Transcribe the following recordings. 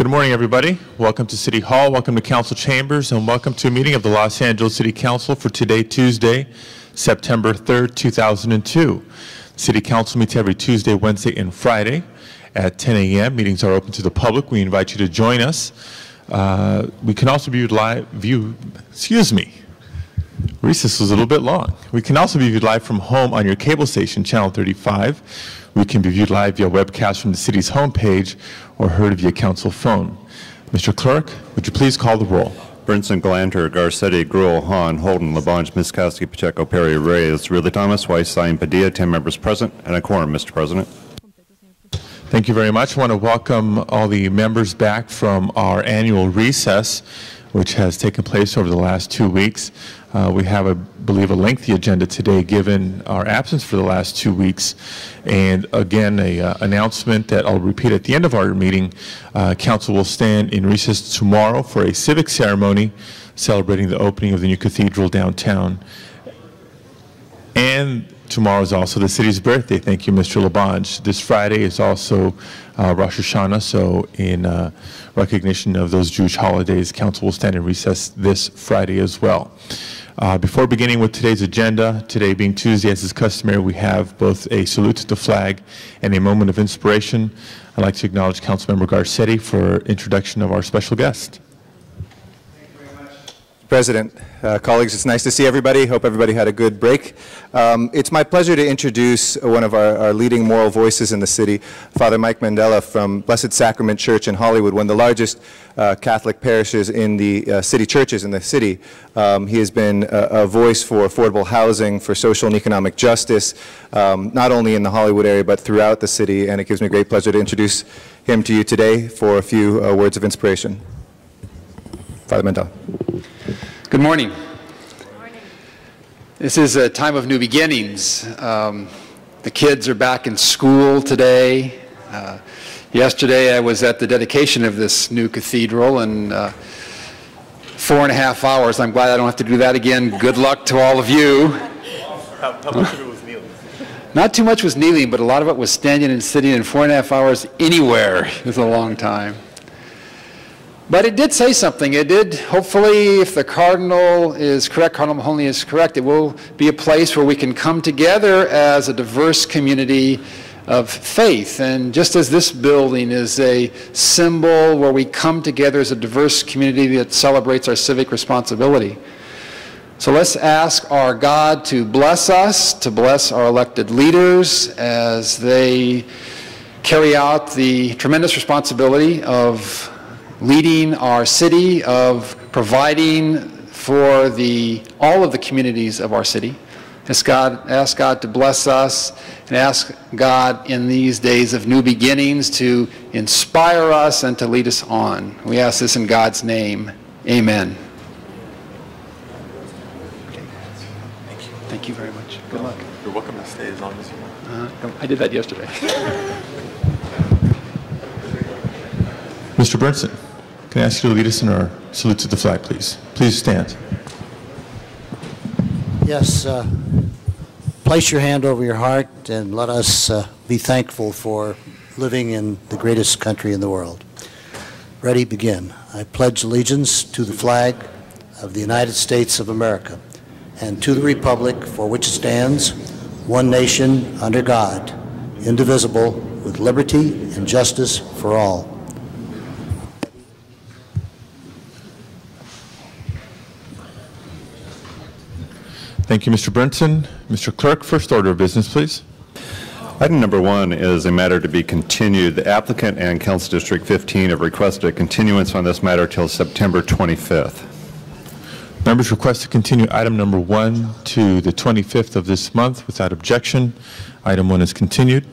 Good morning, everybody. Welcome to City Hall, welcome to Council Chambers, and welcome to a meeting of the Los Angeles City Council for today, Tuesday, September 3rd, 2002. City Council meets every Tuesday, Wednesday, and Friday at 10 a.m. Meetings are open to the public. We invite you to join us. We can also be recess was a little bit long. We can also be viewed live from home on your cable station, Channel 35. We can be viewed live via webcast from the city's homepage or heard via council phone. Mr. Clerk, would you please call the roll? Brinson, Galanter, Garcetti, Gruel, Hahn, Holden, Labange, Miskowski, Pacheco, Perry, Reyes, Ridley Thomas, Weiss, Sain, Padilla, 10 members present, and a quorum, Mr. President. Thank you very much. I want to welcome all the members back from our annual recess, which has taken place over the last 2 weeks. We have, I believe, a lengthy agenda today given our absence for the last 2 weeks. And again, an announcement that I'll repeat at the end of our meeting. Council will stand in recess tomorrow for a civic ceremony celebrating the opening of the new cathedral downtown. And tomorrow is also the city's birthday. Thank you, Mr. Labange. This Friday is also Rosh Hashanah, so in recognition of those Jewish holidays, Council will stand in recess this Friday as well. Before beginning with today's agenda, today being Tuesday, as is customary, we have both a salute to the flag and a moment of inspiration. I'd like to acknowledge Councilmember Garcetti for introduction of our special guest. President, colleagues, it's nice to see everybody. Hope everybody had a good break. It's my pleasure to introduce one of our leading moral voices in the city, Father Mike Mandela from Blessed Sacrament Church in Hollywood, one of the largest Catholic parishes in the city churches in the city. He has been a voice for affordable housing, for social and economic justice, not only in the Hollywood area but throughout the city, and it gives me great pleasure to introduce him to you today for a few words of inspiration. Father Mandela. Good morning. Good morning. This is a time of new beginnings. The kids are back in school today. Yesterday I was at the dedication of this new cathedral, and 4.5 hours. I'm glad I don't have to do that again. Good luck to all of you. How much of it was kneeling? Not too much was kneeling, but a lot of it was standing and sitting, and 4.5 hours anywhere is a long time. But it did say something. It did, hopefully, if the Cardinal is correct, Cardinal Mahoney is correct, it will be a place where we can come together as a diverse community of faith. And just as this building is a symbol where we come together as a diverse community that celebrates our civic responsibility. So let's ask our God to bless us, to bless our elected leaders as they carry out the tremendous responsibility of leading our city, of providing for all of the communities of our city. Ask God to bless us, and ask God in these days of new beginnings to inspire us and to lead us on. We ask this in God's name. Amen. Okay. Thank you. Thank you very much. Good luck. You're welcome to stay as long as you want. I did that yesterday. Mr. Brinson, can I ask you to lead us in our salute to the flag, please? Please stand. Yes, place your hand over your heart and let us be thankful for living in the greatest country in the world. Ready, begin. I pledge allegiance to the flag of the United States of America and to the republic for which it stands, one nation under God, indivisible, with liberty and justice for all. Thank you, Mr. Brinson. Mr. Clerk, first order of business, please. Item number 1 is a matter to be continued. The applicant and Council District 15 have requested a continuance on this matter till September 25th. Members request to continue item number 1 to the 25th of this month without objection. Item 1 is continued.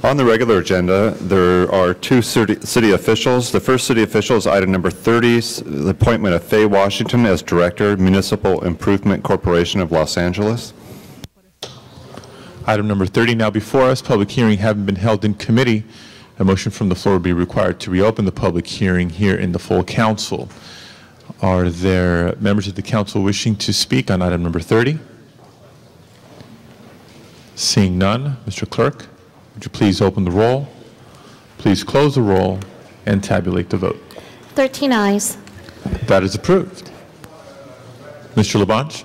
On the regular agenda, there are 2 city officials. The first city official is item number 30, the appointment of Faye Washington as Director, Municipal Improvement Corporation of Los Angeles. Item number 30 now before us. Public hearing having been held in committee. A motion from the floor will be required to reopen the public hearing here in the full council. Are there members of the council wishing to speak on item number 30? Seeing none, Mr. Clerk, would you please open the roll, please close the roll, and tabulate the vote. 13 ayes. That is approved. Mr. Labange?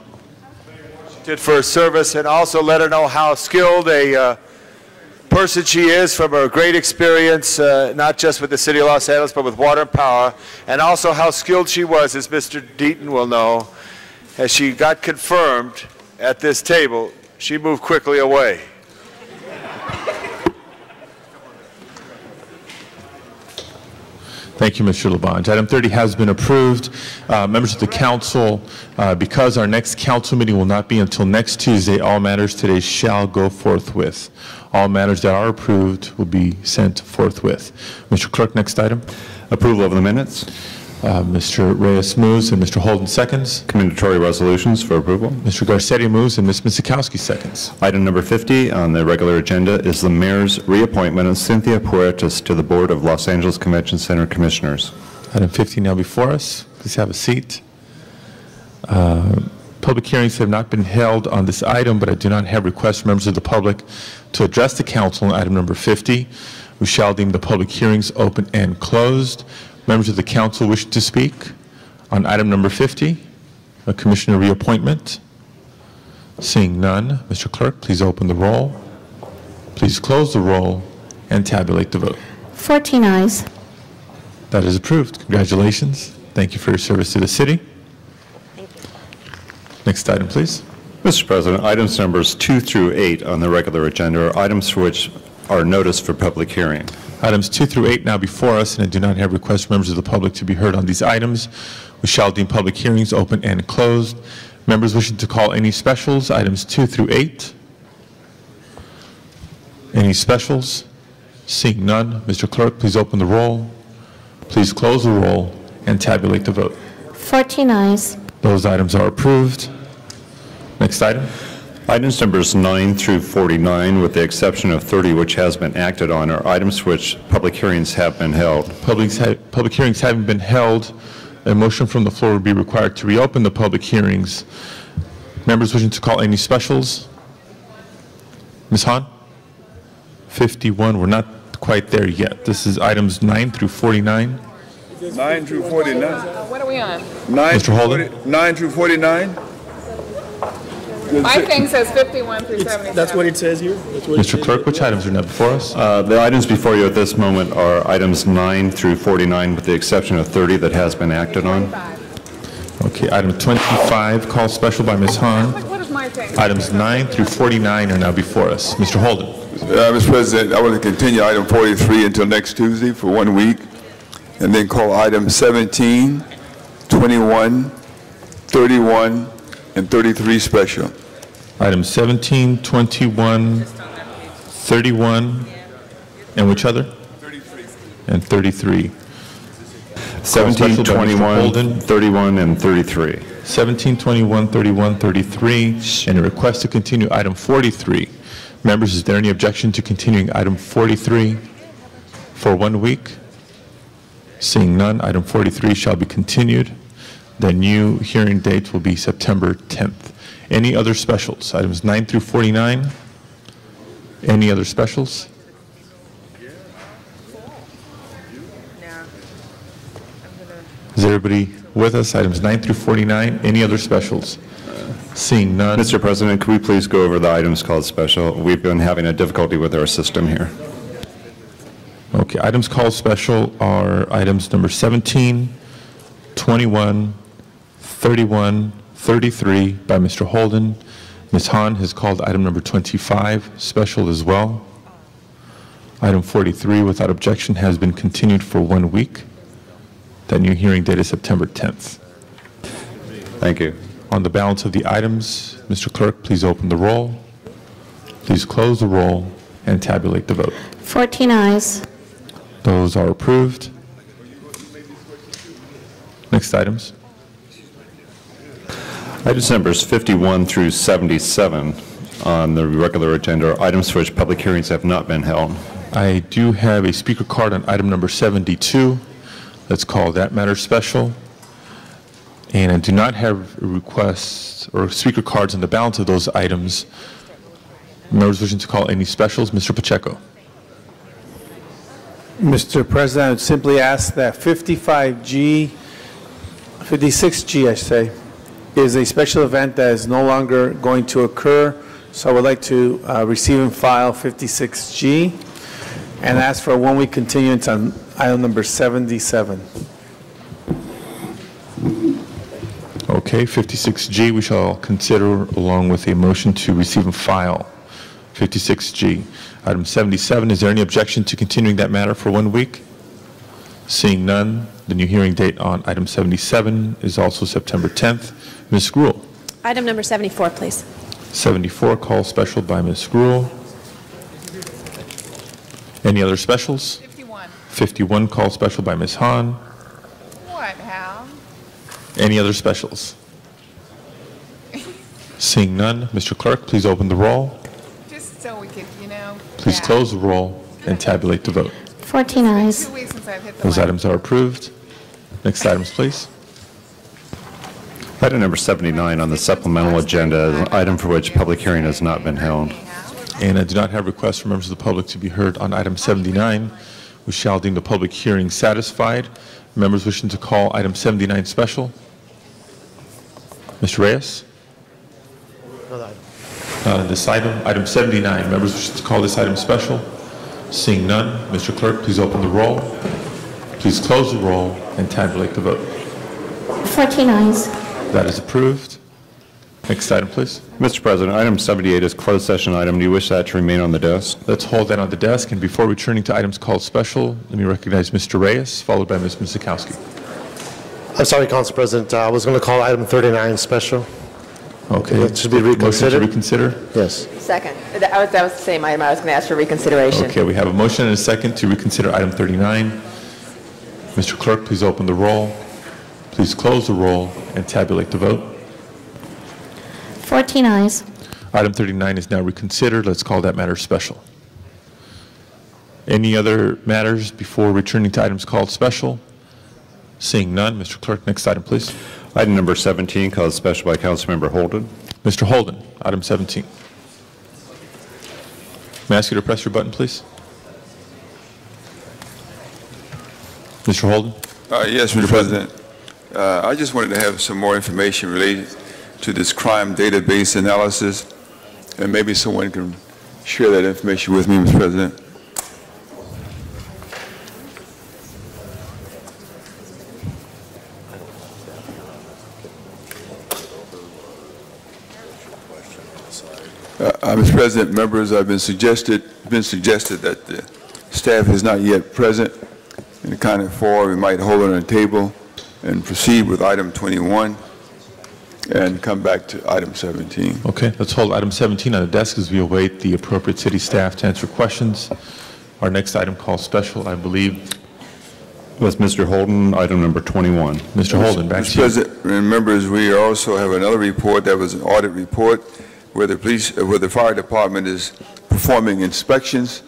Did for her service, and also let her know how skilled a person she is from her great experience, not just with the City of Los Angeles, but with water and power, and also how skilled she was, as Mr. Deaton will know. As she got confirmed at this table, she moved quickly away. Thank you, Mr. Labange. Item 30 has been approved. Members of the council, because our next council meeting will not be until next Tuesday, all matters today shall go forthwith. All matters that are approved will be sent forthwith. Mr. Clerk, next item. Approval of the minutes. Mr. Reyes moves and Mr. Holden seconds. Commendatory resolutions for approval. Mr. Garcetti moves and Ms. Misikowski seconds. Item number 50 on the regular agenda is the mayor's reappointment of Cynthia Puertas to the Board of Los Angeles Convention Center Commissioners. Item 50 now before us. Please have a seat. Public hearings have not been held on this item, but I do not have requests from members of the public to address the council on item number 50. We shall deem the public hearings open and closed. Members of the council wish to speak on item number 50, a commissioner reappointment. Seeing none, Mr. Clerk, please open the roll. Please close the roll and tabulate the vote. 14 ayes. That is approved. Congratulations. Thank you for your service to the city. Thank you. Next item, please. Mr. President, items numbers 2 through 8 on the regular agenda are items for which are noticed for public hearing. Items 2 through 8 now before us, and I do not have requests from members of the public to be heard on these items. We shall deem public hearings open and closed. Members wishing to call any specials, items 2 through 8. Any specials? Seeing none, Mr. Clerk, please open the roll. Please close the roll and tabulate the vote. 14 ayes. Those items are approved. Next item. Items numbers 9 through 49, with the exception of 30, which has been acted on, are items for which public hearings have been held. Public hearings having been held, a motion from the floor would be required to reopen the public hearings. Members wishing to call any specials? Ms. Hahn? 51, we're not quite there yet. This is items 9 through 49. 9 through 49. What are we on? Mr. Holden? 9 through 49? My thing says 51 through 77. That's what it says here? Mr. Clerk, which items are now before us? The items before you at this moment are items 9 through 49, with the exception of 30 that has been acted on. Okay, item 25, call special by Ms. Hahn. What is my thing? Items 9 through 49 are now before us. Mr. Holden. Mr. President, I want to continue item 43 until next Tuesday for 1 week, and then call items 17, 21, 31, and 33 special. Items 17, 21, 31, and which other? 33. And 33. 17, 21, Holden. 31, and 33. 17, 21, 31, 33, and a request to continue item 43. Members, is there any objection to continuing item 43 for 1 week? Seeing none, item 43 shall be continued. The new hearing date will be September 10th. Any other specials? Items 9 through 49? Any other specials? Is everybody with us? Items 9 through 49? Any other specials? Seeing none. Mr. President, could we please go over the items called special? We've been having a difficulty with our system here. Okay, items called special are items number 17, 21, 31, 33 by Mr. Holden. Ms. Hahn has called item number 25 special as well. Item 43 without objection has been continued for 1 week. That new hearing date is September 10th. Thank you. On the balance of the items, Mr. Clerk, please open the roll. Please close the roll and tabulate the vote. 14 ayes. Those are approved. Next items. Items numbers 51 through 77 on the regular agenda are items for which public hearings have not been held. I do have a speaker card on item number 72. Let's call that matter special. And I do not have requests or speaker cards on the balance of those items. Members wishing to call any specials? Mr. Pacheco. Mr. President, I would simply ask that 56G, I say, is a special event that is no longer going to occur. So I would like to receive and file 56G and ask for a one-week continuance on item number 77. Okay, 56G we shall consider along with a motion to receive and file 56G. Item 77, is there any objection to continuing that matter for 1 week? Seeing none, the new hearing date on item 77 is also September 10th. Ms. Gruhl. Item number 74, please. 74, call special by Ms. Gruhl. Any other specials? 51. 51, call special by Ms. Hahn. What, Hal? Any other specials? Seeing none, Mr. Clerk, please open the roll. Just so we could, you know. Please close the roll and tabulate the vote. 14 ayes. 2 weeks since I've hit the Those line. items are approved. Next items, please. Item number 79 on the supplemental agenda is an item for which public hearing has not been held. And I do not have requests from members of the public to be heard on item 79. We shall deem the public hearing satisfied. Members wishing to call item 79 special. Mr. Reyes? This item 79. Members wishing to call this item special. Seeing none, Mr. Clerk, please open the roll. Please close the roll and tabulate the vote. 14 ayes. That is approved. Next item, please. Mr. President, item 78 is closed session item. Do you wish that to remain on the desk? Let's hold that on the desk. And before returning to items called special, let me recognize Mr. Reyes, followed by Ms. Mizikowski. I'm sorry, Council President. I was going to call item 39 special. Okay. That should be reconsidered. Motion to reconsider? Yes. Second. That was the same item. I was going to ask for reconsideration. Okay, we have a motion and a second to reconsider item 39. Mr. Clerk, please open the roll. Please close the roll and tabulate the vote. 14 ayes. Item 39 is now reconsidered. Let's call that matter special. Any other matters before returning to items called special? Seeing none, Mr. Clerk, next item, please. Item number 17, called special by Councilmember Holden. Mr. Holden, item 17. May I ask you to press your button, please? Mr. Holden? Yes, Mr. President. I just wanted to have some more information related to this crime database analysis, and maybe someone can share that information with me, Mr. President. Mr. President, members, I've been suggested that the staff is not yet present. In the kind of four, we might hold it on a table and proceed with item 21 and come back to item 17. Okay, let's hold item 17 on the desk as we await the appropriate city staff to answer questions. Our next item called special, I believe, was Mr. Holden, item number 21. Mr. Holden, back to you. Mr. President, and members, we also have another report that was an audit report where the fire department is performing inspections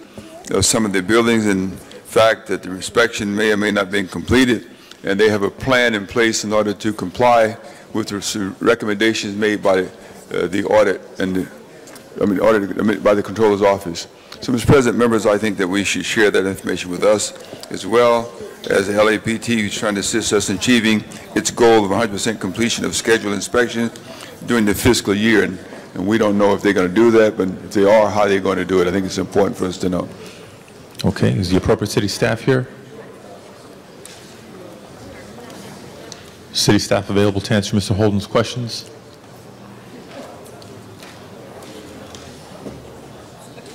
of some of the buildings. In fact, that the inspection may or may not have been completed, and they have a plan in place in order to comply with the recommendations made by the audit and by the Comptroller's office. So, Mr. President, members, I think that we should share that information with us as well as the LAPT is trying to assist us in achieving its goal of 100% completion of scheduled inspections during the fiscal year. And we don't know if they're going to do that, but if they are, how they're going to do it. I think it's important for us to know. Okay, is the appropriate city staff here? City staff available to answer Mr. Holden's questions?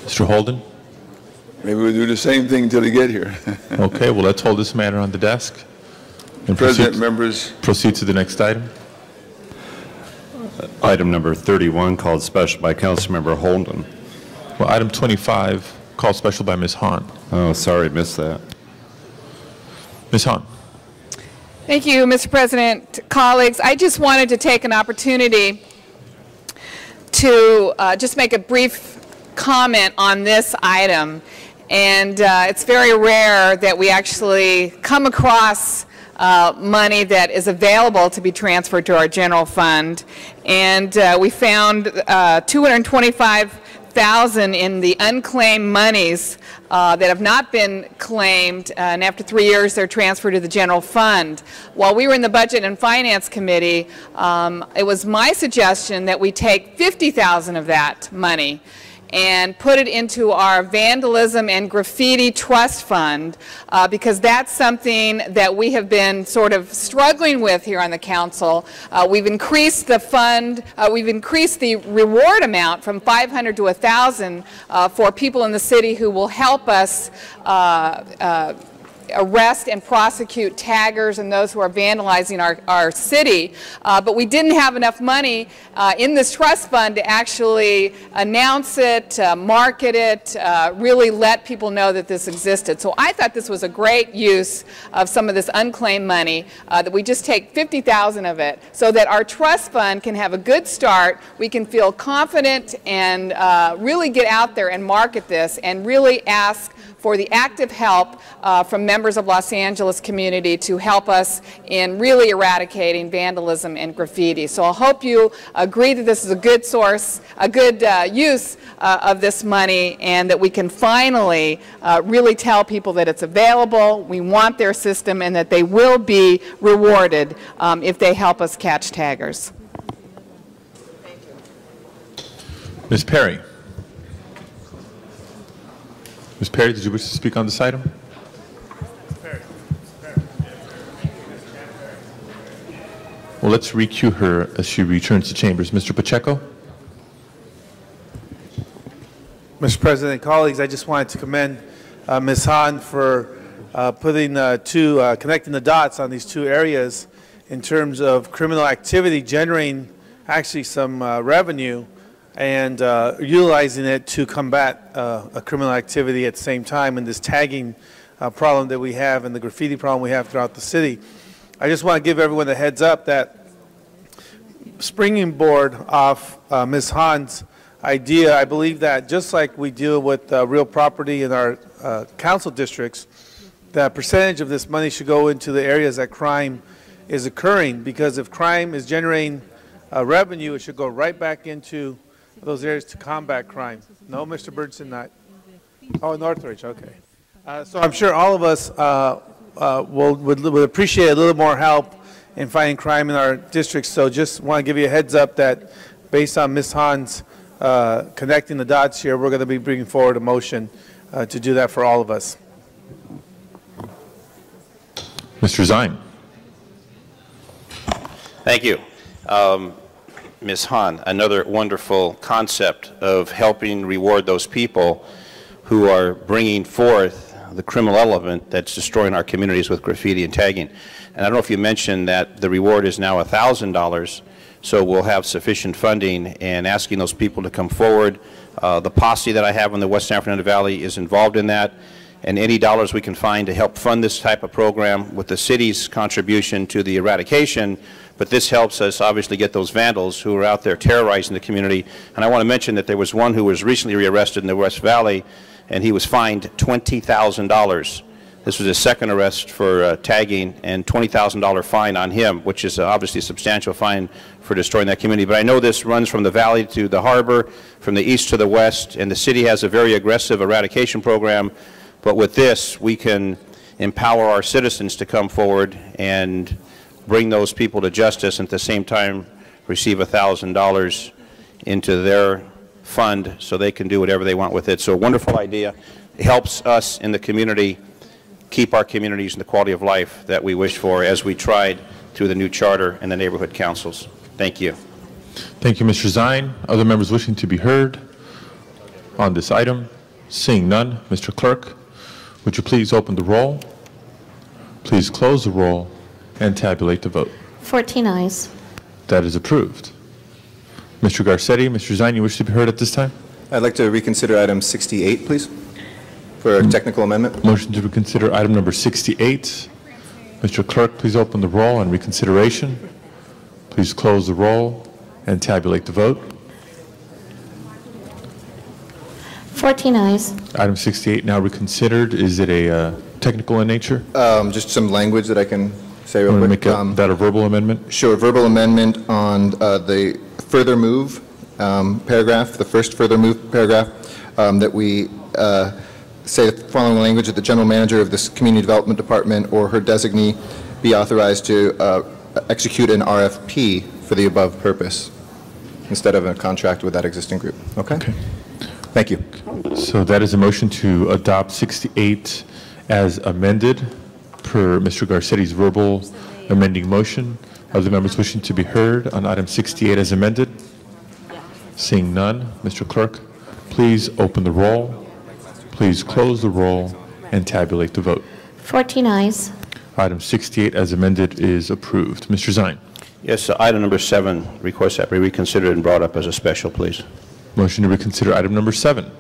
Mr. Holden? Maybe we'll do the same thing until they get here. Okay, well, let's hold this matter on the desk. And President, members. Proceed to the next item. Item number 31, called special by Councilmember Holden. Well, item 25, called special by Ms. Hahn. Oh, sorry, missed that. Ms. Hahn. Thank you, Mr. President. Colleagues, I just wanted to take an opportunity to just make a brief comment on this item. And it's very rare that we actually come across money that is available to be transferred to our general fund. And we found $225,000 $1,000 in the unclaimed monies that have not been claimed, and after 3 years they're transferred to the general fund. While we were in the Budget and Finance Committee, it was my suggestion that we take $50,000 of that money and put it into our vandalism and graffiti trust fund, because that's something that we have been sort of struggling with here on the council. We've increased the fund, we've increased the reward amount from $500 to $1,000 for people in the city who will help us arrest and prosecute taggers and those who are vandalizing our city. But we didn't have enough money in this trust fund to actually announce it, market it, really let people know that this existed. So I thought this was a great use of some of this unclaimed money, that we just take $50,000 of it so that our trust fund can have a good start. We can feel confident and really get out there and market this and really ask for the active help from members of Los Angeles community to help us in really eradicating vandalism and graffiti. So I hope you agree that this is a good source, a good use of this money, and that we can finally really tell people that it's available, we want their system, and that they will be rewarded if they help us catch taggers. Ms. Perry. Ms. Perry, did you wish to speak on this item? Well, let's recue her as she returns to chambers. Mr. Pacheco? Mr. President, colleagues, I just wanted to commend Ms. Hahn for connecting the dots on these two areas in terms of criminal activity, generating actually some revenue, and utilizing it to combat a criminal activity at the same time in this tagging problem that we have and the graffiti problem we have throughout the city. I just want to give everyone a heads up that springing board off Ms. Hahn's idea, I believe that just like we deal with real property in our council districts, that percentage of this money should go into the areas that crime is occurring, because if crime is generating revenue, it should go right back into those areas to combat crime. No, Mr. Bernstein, not. Oh, Northridge, okay. So I'm sure all of us would appreciate a little more help in fighting crime in our districts. So just want to give you a heads up that based on Ms. Hahn's connecting the dots here, we're going to be bringing forward a motion to do that for all of us. Mr. Zine. Thank you. Ms. Hahn, another wonderful concept of helping reward those people who are bringing forth the criminal element that's destroying our communities with graffiti and tagging. And I don't know if you mentioned that the reward is now $1,000, so we'll have sufficient funding, and asking those people to come forward. The posse that I have in the West San Fernando Valley is involved in that, and any dollars we can find to help fund this type of program with the city's contribution to the eradication. But this helps us obviously get those vandals who are out there terrorizing the community. And I want to mention that there was one who was recently rearrested in the West Valley, and he was fined $20,000. This was his second arrest for tagging, and $20,000 fine on him, which is obviously a substantial fine for destroying that community. But I know this runs from the valley to the harbor, from the east to the west, and the city has a very aggressive eradication program. But with this, we can empower our citizens to come forward and bring those people to justice, and at the same time receive $1,000 into their fund so they can do whatever they want with it. So a wonderful idea. It helps us in the community keep our communities in the quality of life that we wish for, as we tried through the new charter and the neighborhood councils. Thank you. Thank you, Mr. Zine. Other members wishing to be heard on this item? Seeing none, Mr. Clerk, would you please open the roll? Please close the roll and tabulate the vote. 14 ayes. That is approved. Mr. Garcetti, Mr. Zine, you wish to be heard at this time? I'd like to reconsider item 68, please, for a technical amendment. Motion to reconsider item number 68. Mr. Clerk, please open the roll on reconsideration. Please close the roll and tabulate the vote. 14 ayes. Item 68 now reconsidered. Is it a technical in nature? Just some language that I can say real quick. Make that a verbal amendment? Sure, verbal amendment on the further move paragraph, the first further move paragraph, that we say the following language: that the general manager of this community development department or her designee be authorized to execute an RFP for the above purpose instead of a contract with that existing group. Okay? Thank you. So that is a motion to adopt 68 as amended per Mr. Garcetti's verbal amending motion. Are the members wishing to be heard on item 68 as amended? Seeing none, Mr. Clerk, please open the roll, please close the roll, and tabulate the vote. 14 ayes. Item 68 as amended is approved. Mr. Zine. Yes, item number 7, request that be reconsidered and brought up as a special, please. Motion to reconsider item number 7.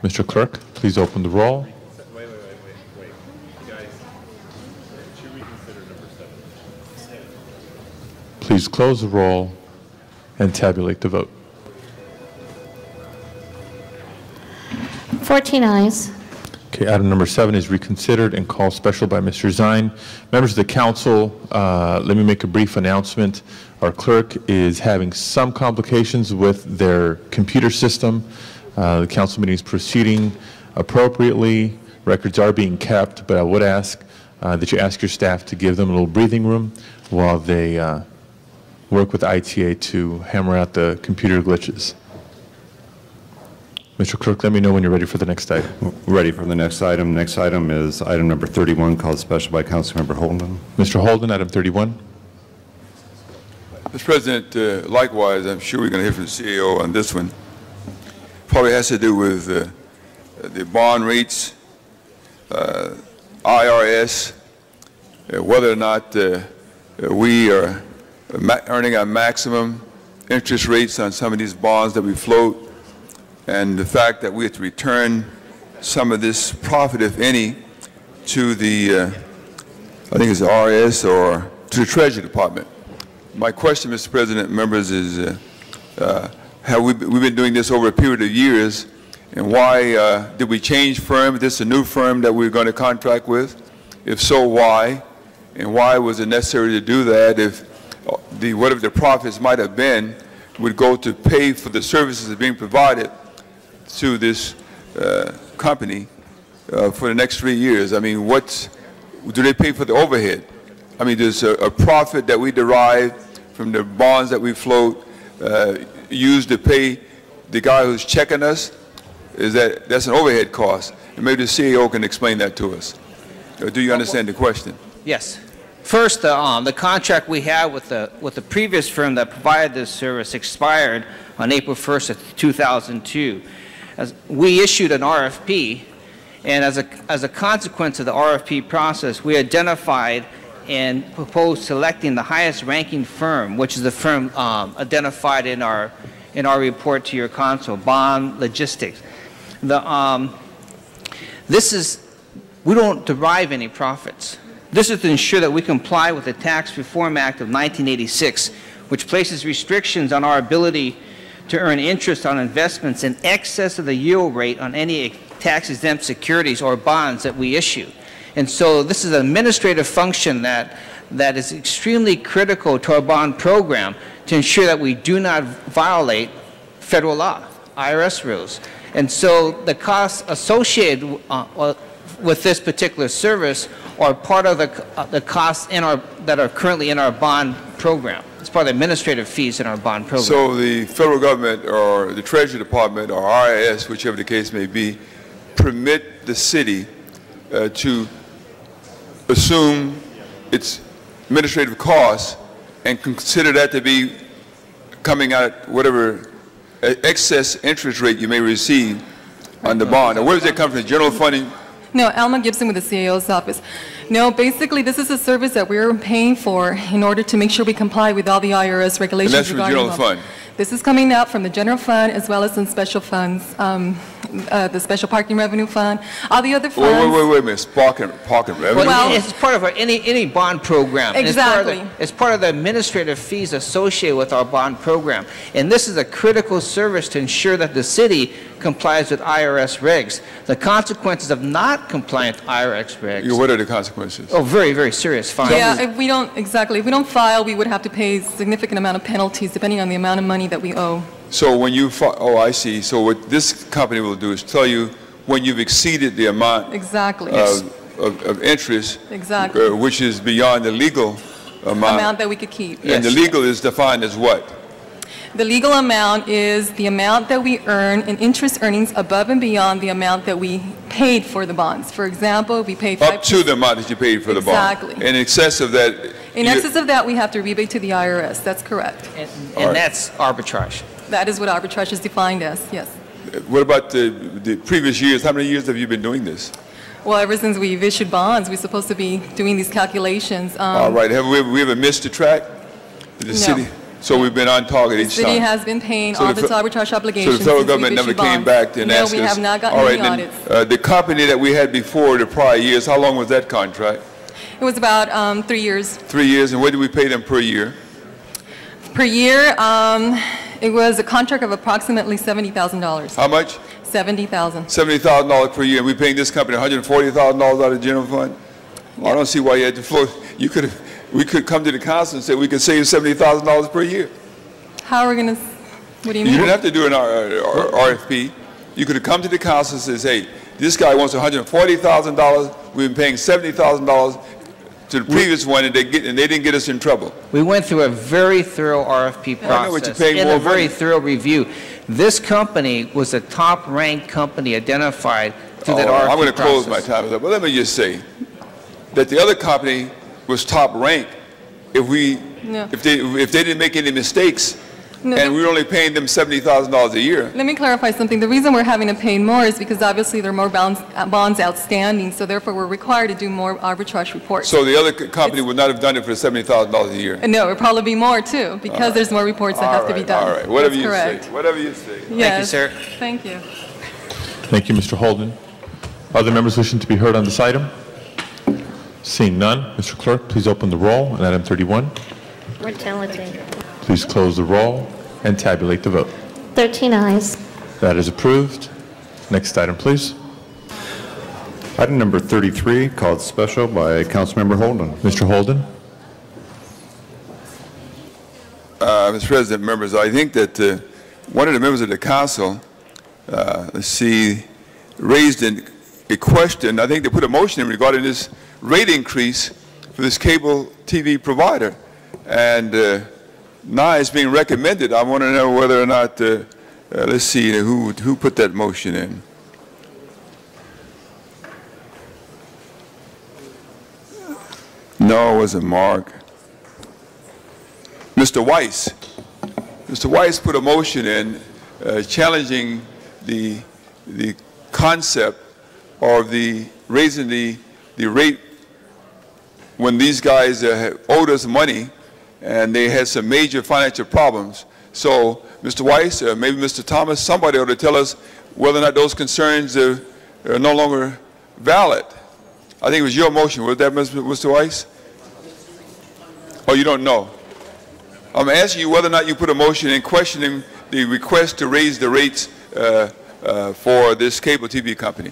Mr. Clerk, please open the roll. Wait. Guys, should reconsider number 7. Please close the roll and tabulate the vote. 14 ayes. Okay, item number 7 is reconsidered and called special by Mr. Zine. Members of the council, let me make a brief announcement. Our clerk is having some complications with their computer system. The council meeting is proceeding appropriately. Records are being kept, but I would ask that you ask your staff to give them a little breathing room while they work with ITA to hammer out the computer glitches. Mr. Clerk, let me know when you're ready for the next item. Ready for the next item. Next item is item number 31, called special by Councilmember Holden. Mr. Holden, item 31. Mr. President, likewise, I'm sure we're going to hear from the CAO on this one. Probably has to do with the bond rates, IRS, whether or not we are earning our maximum interest rates on some of these bonds that we float, and the fact that we have to return some of this profit, if any, to the, I think it's the RS or to the Treasury Department. My question, Mr. President, members, is have we've been doing this over a period of years, and why did we change firm? Is this a new firm that we're going to contract with? If so, why? And why was it necessary to do that if whatever the profits might have been would go to pay for the services that are being provided to this company for the next 3 years? I mean, what do they pay for the overhead? I mean, there's a profit that we derive from the bonds that we float used to pay the guy who's checking us. That's an overhead cost? And maybe the CEO can explain that to us. Do you understand the question? Yes. First, the contract we had with the previous firm that provided this service expired on April 1st of 2002. We issued an RFP, and as a consequence of the RFP process, we identified and proposed selecting the highest ranking firm, which is the firm identified in our report to your council, Bond Logistics. We don't derive any profits. This is to ensure that we comply with the Tax Reform Act of 1986, which places restrictions on our ability to earn interest on investments in excess of the yield rate on any tax-exempt securities or bonds that we issue. And so this is an administrative function that is extremely critical to our bond program to ensure that we do not violate federal law, IRS rules. And so the costs associated with this particular service are part of the costs that are currently in our bond program. It's part of the administrative fees in our bond program. So the federal government or the Treasury Department or IRS, whichever the case may be, permit the city to assume its administrative costs and consider that to be coming out whatever excess interest rate you may receive on the bond. Now, where does that come from? General funding? No, Alma Gibson with the CAO's office. No, basically this is a service that we're paying for in order to make sure we comply with all the IRS regulations. And that's from the general fund? This is coming out from the general fund as well as some special funds, the special parking revenue fund, all the other funds. Wait a minute, parking revenue? Well, it's part of any bond program. Exactly. It's part of the administrative fees associated with our bond program. And this is a critical service to ensure that the city complies with IRS regs. The consequences of not complying with IRS regs. What are the consequences? Oh, very, very serious fines. Yeah, if we don't file, we would have to pay a significant amount of penalties depending on the amount of money that we owe. So when you, oh, I see. So what this company will do is tell you when you've exceeded the amount Exactly. of interest, Exactly. which is beyond the legal amount that we could keep. And the legal is defined as what? The legal amount is the amount that we earn in interest earnings above and beyond the amount that we paid for the bonds. For example, we pay 5%. Up to the amount that you paid for the bond. Exactly. In excess of that. In excess of that, we have to rebate to the IRS. That's correct. And that's arbitrage. That is what arbitrage is defined as, yes. What about the previous years? How many years have you been doing this? Well, ever since we've issued bonds, we're supposed to be doing these calculations. All right. Have we ever missed the track? The city? So we've been on target each time. The city has been paying all its arbitrage obligations. So the federal government never came back and asked us. No, we have not gotten any audits. The company that we had before the prior years, how long was that contract? It was about 3 years. 3 years, and what did we pay them per year? Per year, it was a contract of approximately $70,000. How much? $70,000. $70,000 per year, and we're paying this company $140,000 out of the general fund? Well, I don't see why you had to float. We could come to the council and say we could save $70,000 per year. How are we going to, what do you mean? You didn't have to do an RFP. You could have come to the council and says, hey, this guy wants $140,000. We've been paying $70,000 to the previous one, and they didn't get us in trouble. We went through a very thorough RFP process. I know what you're paying and more a very money. thorough review. This company was a top-ranked company identified through that RFP process. I'm going to close my time up, but let me just say that the other company was top ranked. If they didn't make any mistakes, and we were only paying them $70,000 a year. Let me clarify something. The reason we're having to pay more is because obviously there are more bonds outstanding, so therefore we're required to do more arbitrage reports. So the other company would not have done it for $70,000 a year. No, it would probably be more too, because there's more reports that have to be done. All right, whatever That's you correct. say. Whatever you say. Yes. Thank you, sir. Thank you. Thank you, Mr. Holden. Other members wishing to be heard on this item? Seeing none, Mr. Clerk, please open the roll on item 31. Mortality. Please close the roll and tabulate the vote. 13 ayes. That is approved. Next item, please. Item number 33, called special by Councilmember Holden. Mr. Holden. Mr. President, members, I think that one of the members of the council, raised a question. I think they put a motion in regarding this rate increase for this cable TV provider. And now it's being recommended. I want to know whether or not, let's see, who put that motion in. No, it wasn't Mark. Mr. Weiss. Mr. Weiss put a motion in challenging the concept of raising the rate when these guys owed us money and they had some major financial problems. So, Mr. Weiss, maybe Mr. Thomas, somebody ought to tell us whether or not those concerns are no longer valid. I think it was your motion. Was that Mr. Weiss? Oh, you don't know? I'm asking you whether or not you put a motion in questioning the request to raise the rates for this cable TV company.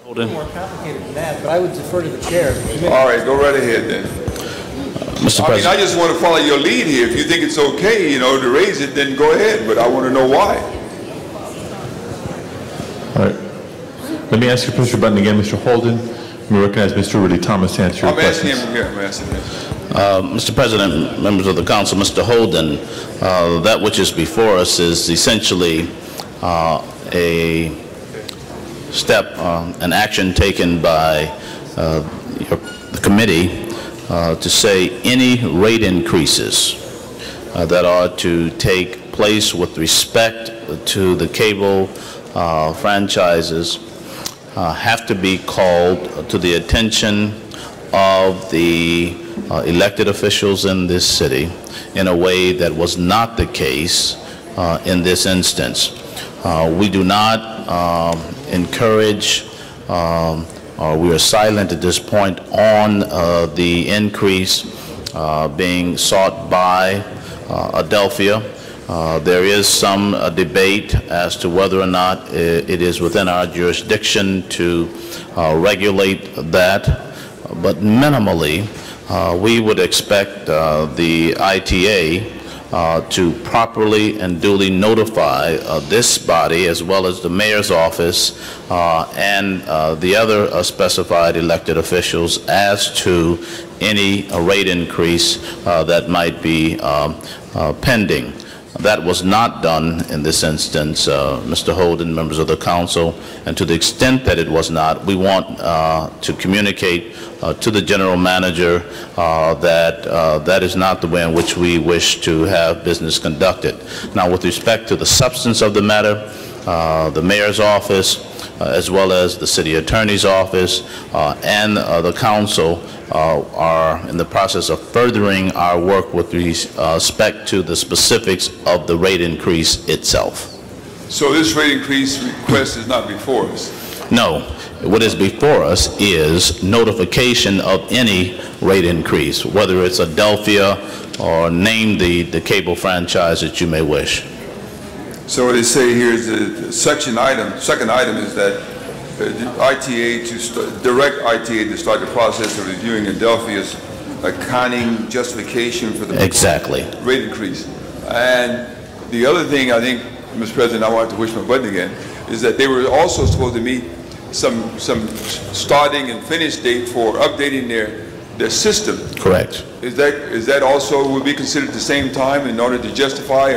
More complicated than that, but I would defer to the chair. All right, go right ahead then. Mr. President. I just want to follow your lead here. If you think it's okay, to raise it, then go ahead. But I want to know why. All right. Let me ask you, Mr. Button again, Mr. Holden. Let me recognize Mr. Rudy Thomas to answer your questions. I'm asking him. Mr. President, members of the council, Mr. Holden, that which is before us is essentially a step, an action taken by the committee to say any rate increases that are to take place with respect to the cable franchises have to be called to the attention of the elected officials in this city in a way that was not the case in this instance. We do not encourage, or we are silent at this point on the increase being sought by Adelphia. There is some debate as to whether or not it is within our jurisdiction to regulate that, but minimally we would expect the ITA to properly and duly notify this body as well as the mayor's office and the other specified elected officials as to any rate increase that might be pending. That was not done in this instance, Mr. Holden, members of the council, and to the extent that it was not, we want to communicate to the general manager that that is not the way in which we wish to have business conducted. Now, with respect to the substance of the matter, the mayor's office, as well as the city attorney's office and the council are in the process of furthering our work with respect to the specifics of the rate increase itself. So this rate increase request is not before us? No. What is before us is notification of any rate increase, whether it's Adelphia or name the cable franchise that you may wish. So what they say here is the second item is that ITA direct ITA to start the process of reviewing Adelphia's accounting justification for the rate increase. And the other thing I think, Mr. President, I want to push my button again, is that they were also supposed to meet some starting and finish date for updating their system. Correct. Is that also would be considered at the same time in order to justify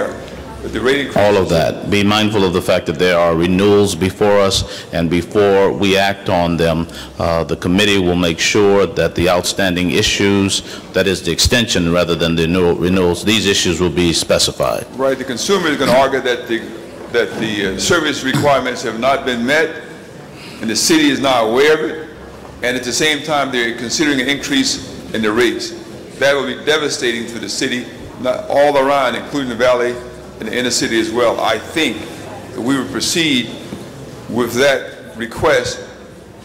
the rate increase? All of that. Be mindful of the fact that there are renewals before us, and before we act on them, the committee will make sure that the outstanding issues, that is the extension rather than the renewals, these issues will be specified. Right. The consumer is going to argue that the service requirements have not been met, and the city is not aware of it, and at the same time they're considering an increase in the rates. That will be devastating to the city, not all around, including the valley and the inner city as well. I think that we would proceed with that request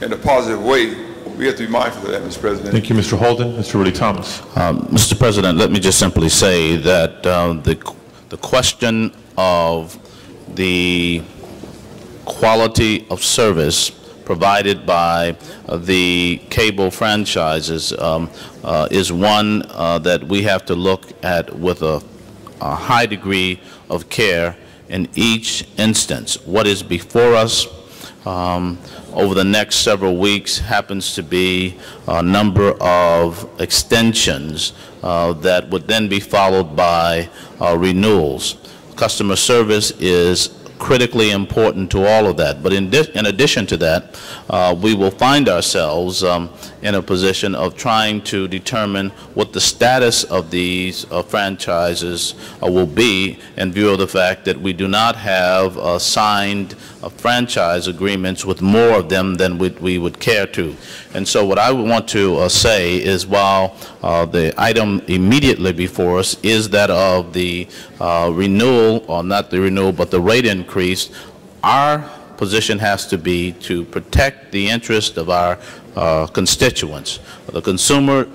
in a positive way. We have to be mindful of that, Mr. President. Thank you, Mr. Holden. Mr. Rudy Thomas. Mr. President, let me just simply say that the question of the quality of service provided by the cable franchises is one that we have to look at with a high degree of care in each instance. What is before us over the next several weeks happens to be a number of extensions that would then be followed by renewals. Customer service is critically important to all of that. But in addition to that, we will find ourselves in a position of trying to determine what the status of these franchises will be in view of the fact that we do not have signed franchise agreements with more of them than we would care to. And so what I would want to say is, while the item immediately before us is that of the renewal, or not the renewal, but the rate increase, our position has to be to protect the interest of our constituents. The consumer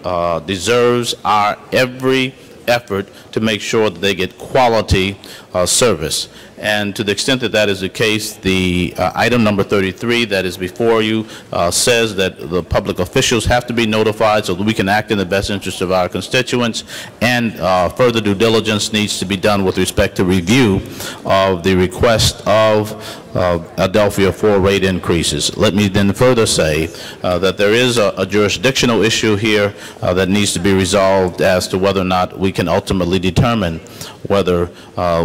deserves our every effort to make sure that they get quality service. And to the extent that that is the case, the item number 33 that is before you says that the public officials have to be notified so that we can act in the best interest of our constituents, and further due diligence needs to be done with respect to review of the request of Adelphia for rate increases. Let me then further say that there is a jurisdictional issue here that needs to be resolved as to whether or not we can ultimately determine whether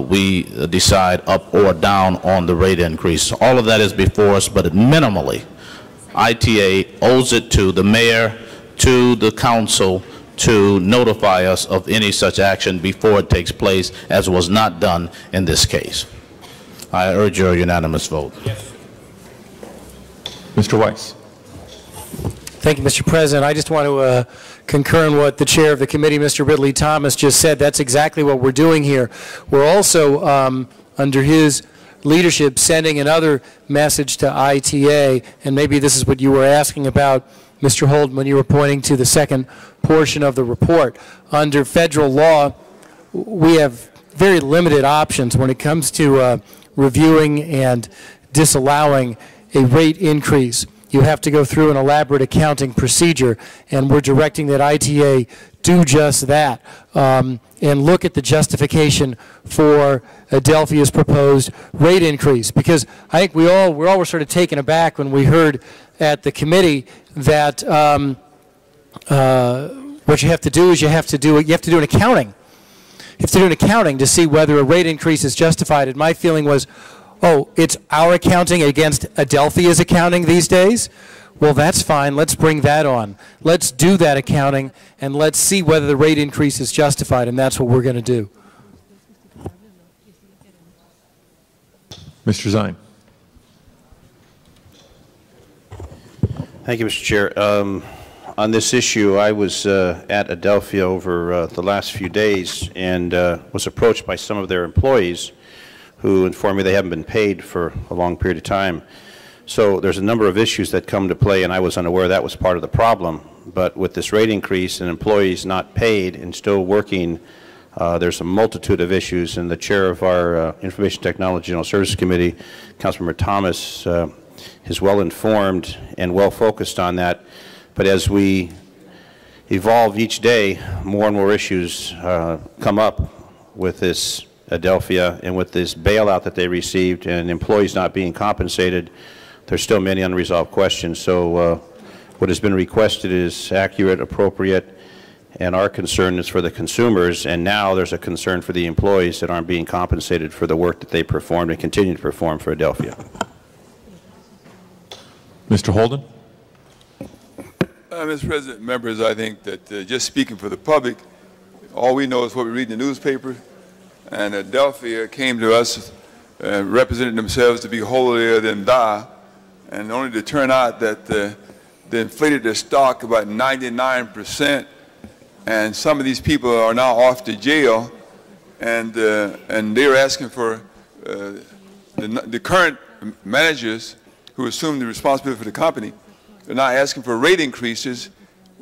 we decide up or down on the rate increase. All of that is before us, but minimally, ITA owes it to the mayor, to the council, to notify us of any such action before it takes place, as was not done in this case. I urge your unanimous vote. Yes. Mr. Weiss. Thank you, Mr. President. I just want to concur in what the chair of the committee, Mr. Ridley Thomas, just said. That's exactly what we're doing here. We're also, under his leadership, sending another message to ITA, and maybe this is what you were asking about, Mr. Holden, when you were pointing to the second portion of the report. Under federal law, we have very limited options when it comes to reviewing and disallowing a rate increase. you have to go through an elaborate accounting procedure, and we're directing that ITA do just that, and look at the justification for Adelphia's proposed rate increase. Because I think we all were sort of taken aback when we heard at the committee that what you have to do is you have to do an accounting. You have to do an accounting to see whether a rate increase is justified. And my feeling was, oh, it's our accounting against Adelphia's accounting these days? Well, that's fine. Let's bring that on. Let's do that accounting, and let's see whether the rate increase is justified, and that's what we're going to do. Mr. Zine. Thank you, Mr. Chair. On this issue, I was at Adelphia over the last few days and was approached by some of their employees who informed me they haven't been paid for a long period of time. So there's a number of issues that come to play, and I was unaware that was part of the problem. But with this rate increase and employees not paid and still working, there's a multitude of issues, and the chair of our Information Technology General Services Committee, Councilmember Thomas, is well informed and well focused on that. But as we evolve each day, more and more issues come up with this Adelphia and with this bailout that they received and employees not being compensated. There's still many unresolved questions. So what has been requested is accurate, appropriate, and our concern is for the consumers, and now there's a concern for the employees that aren't being compensated for the work that they performed and continue to perform for Adelphia. Mr. Holden. Mr. President, members, I think that just speaking for the public, all we know is what we read in the newspaper, and Adelphia came to us representing themselves to be holier than thou, and only to turn out that they inflated their stock about 99%, and some of these people are now off to jail, and they're asking for the current managers who assume the responsibility for the company. They're not asking for rate increases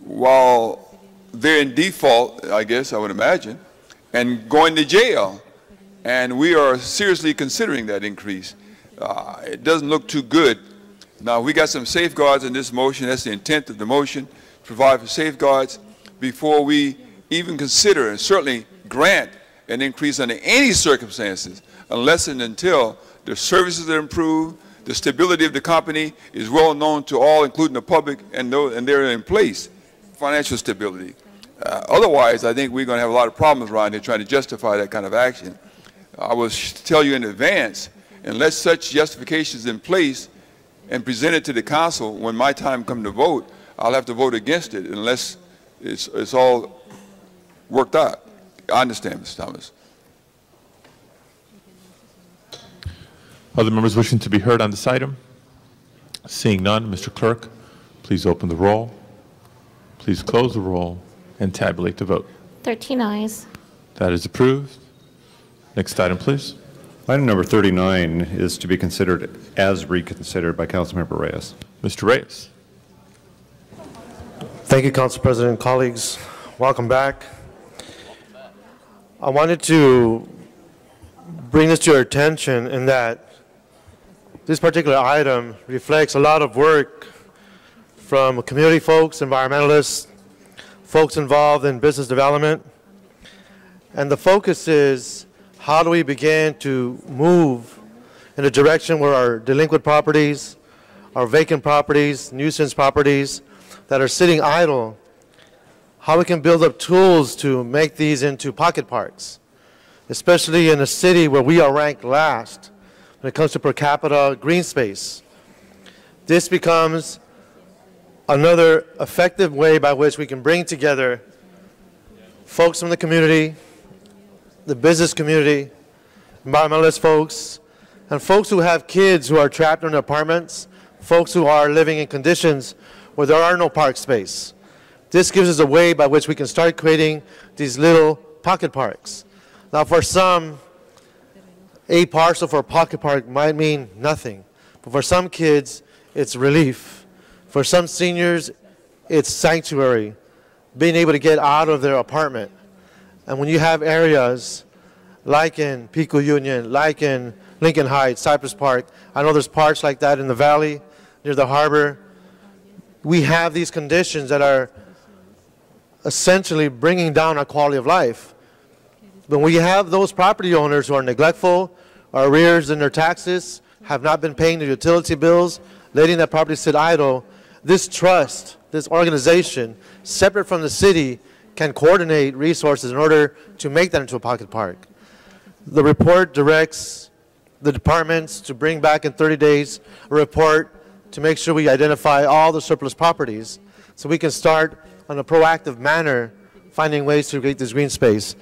while they're in default, I guess, I would imagine, and going to jail. And we are seriously considering that increase. It doesn't look too good. Now, we got some safeguards in this motion. That's the intent of the motion, to provide for safeguards before we even consider and certainly grant an increase under any circumstances, unless and until the services are improved, the stability of the company is well known to all, including the public, and they're in place, financial stability. Otherwise, I think we're going to have a lot of problems around here trying to justify that kind of action. I will tell you in advance, unless such justification is in place and presented to the council when my time comes to vote, I'll have to vote against it unless it's all worked out. I understand, Mr. Thomas. Other members wishing to be heard on this item? Seeing none, Mr. Clerk, please open the roll. Please close the roll and tabulate the vote. 13 ayes. That is approved. Next item, please. Item number 39 is to be considered as reconsidered by Councilmember Reyes. Mr. Reyes. Thank you, Council President and colleagues. Welcome back. I wanted to bring this to your attention in that this particular item reflects a lot of work from community folks, environmentalists, folks involved in business development. And the focus is, how do we begin to move in a direction where our delinquent properties, our vacant properties, nuisance properties that are sitting idle, how we can build up tools to make these into pocket parks, especially in a city where we are ranked last when it comes to per capita green space. This becomes another effective way by which we can bring together folks from the community, the business community, environmentalist folks, and folks who have kids who are trapped in apartments, folks who are living in conditions where there are no park space. This gives us a way by which we can start creating these little pocket parks. Now, for some, a parcel for a pocket park might mean nothing, but for some kids, it's relief. For some seniors, it's sanctuary, being able to get out of their apartment. And when you have areas like in Pico Union, like in Lincoln Heights, Cypress Park, I know there's parks like that in the valley, near the harbor, we have these conditions that are essentially bringing down our quality of life. When we have those property owners who are neglectful, are arrears in their taxes, have not been paying their utility bills, letting that property sit idle, this trust, this organization, separate from the city, can coordinate resources in order to make that into a pocket park. The report directs the departments to bring back in 30 days a report to make sure we identify all the surplus properties so we can start on a proactive manner finding ways to create this green space.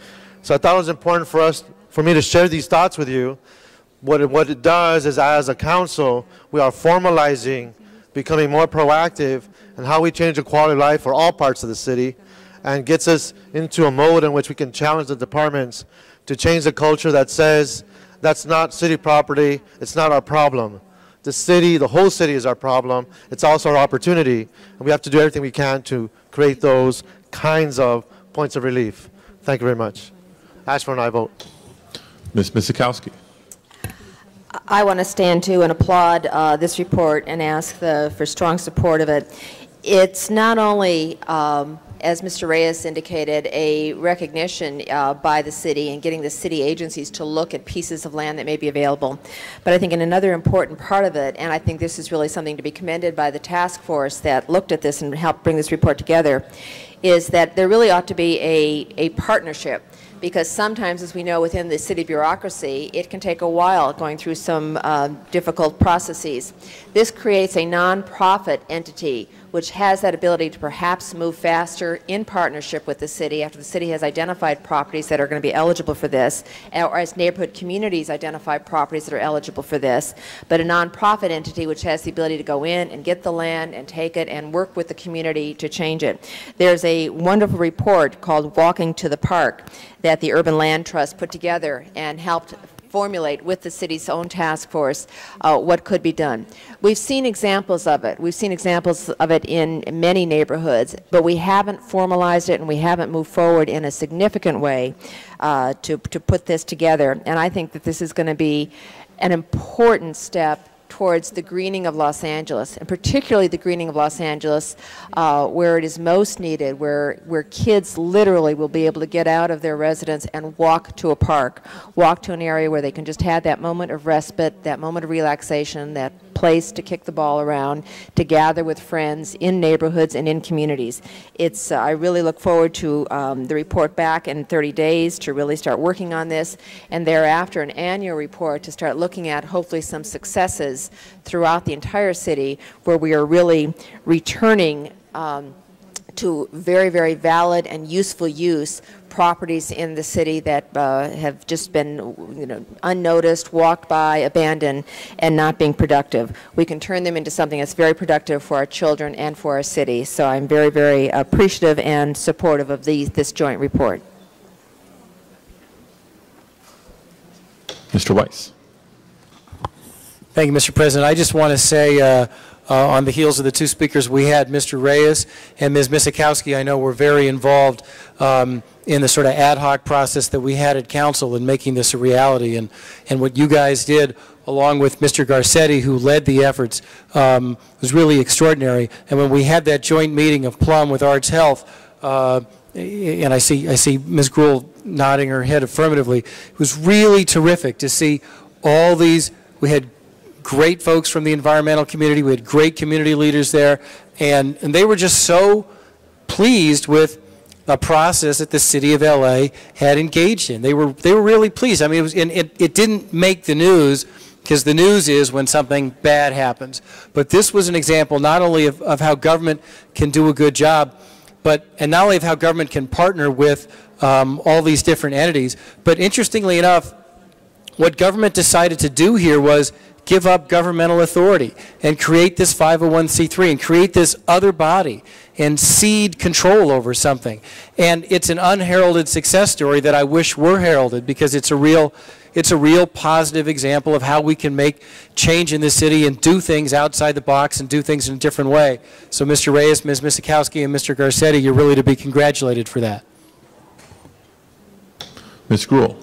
So I thought it was important for me to share these thoughts with you. What it does is, as a council, we are formalizing, becoming more proactive in how we change the quality of life for all parts of the city, and gets us into a mode in which we can challenge the departments to change the culture that says that's not city property, it's not our problem. The city, the whole city is our problem. It's also our opportunity, and we have to do everything we can to create those kinds of points of relief. Thank you very much. Ask for an aye vote. Ms. Misikowski. I want to stand too and applaud this report and ask for strong support of it. It's not only, as Mr. Reyes indicated, a recognition by the city and getting the city agencies to look at pieces of land that may be available, but I think in another important part of it, and I think this is really something to be commended by the task force that looked at this and helped bring this report together, is that there really ought to be a partnership. Because sometimes, as we know, within the city bureaucracy, it can take a while going through some difficult processes. This creates a nonprofit entity which has that ability to perhaps move faster in partnership with the city after the city has identified properties that are going to be eligible for this, or as neighborhood communities identify properties that are eligible for this, but a nonprofit entity which has the ability to go in and get the land and take it and work with the community to change it. There's a wonderful report called Walking to the Park that the Urban Land Trust put together and helped formulate with the city's own task force what could be done. We've seen examples of it. We've seen examples of it in many neighborhoods, but we haven't formalized it and we haven't moved forward in a significant way to put this together. And I think that this is going to be an important step towards the greening of Los Angeles, and particularly the greening of Los Angeles where it is most needed, where kids literally will be able to get out of their residence and walk to a park, walk to an area where they can just have that moment of respite, that moment of relaxation, that place to kick the ball around, to gather with friends in neighborhoods and in communities. It's, I really look forward to the report back in 30 days to really start working on this, and thereafter an annual report to start looking at hopefully some successes throughout the entire city where we are really returning to very, very valid and useful use properties in the city that have just been unnoticed, walked by, abandoned, and not being productive. We can turn them into something that's very productive for our children and for our city. So I'm very, very appreciative and supportive of this joint report. Mr. Weiss. Thank you, Mr. President. I just want to say on the heels of the two speakers we had, Mr. Reyes and Ms. Misikowski, I know were very involved in the sort of ad hoc process that we had at Council in making this a reality. And what you guys did, along with Mr. Garcetti, who led the efforts, was really extraordinary. And when we had that joint meeting of Plum with Arts Health, and I see Ms. Gruhl nodding her head affirmatively, it was really terrific to see all these. We had great folks from the environmental community. We had great community leaders there, and they were just so pleased with a process that the city of LA had engaged in. They were really pleased. I mean, it didn't make the news because the news is when something bad happens. But this was an example not only of how government can do a good job, and not only of how government can partner with all these different entities, but interestingly enough, what government decided to do here was give up governmental authority and create this 501c3 and create this other body and cede control over something. And it's an unheralded success story that I wish were heralded, because it's a real positive example of how we can make change in the city and do things outside the box and do things in a different way. So Mr. Reyes, Ms. Misikowski, and Mr. Garcetti, you're really to be congratulated for that. Ms. Gruhl.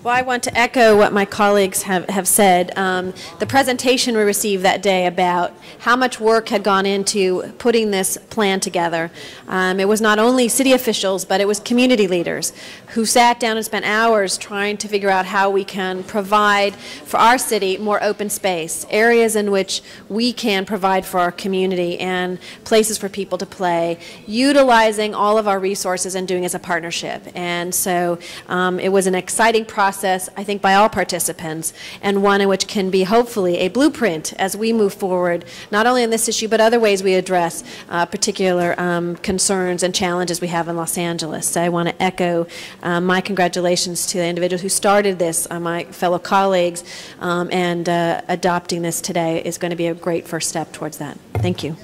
Well, I want to echo what my colleagues have said. The presentation we received that day about how much work had gone into putting this plan together. It was not only city officials, but it was community leaders who sat down and spent hours trying to figure out how we can provide for our city more open space, areas in which we can provide for our community and places for people to play, utilizing all of our resources and doing it as a partnership. And so it was an exciting process, I think, by all participants, and one in which can be hopefully a blueprint as we move forward, not only in this issue, but other ways we address particular concerns and challenges we have in Los Angeles. So I want to echo my congratulations to the individuals who started this, my fellow colleagues, and adopting this today is going to be a great first step towards that. Thank you.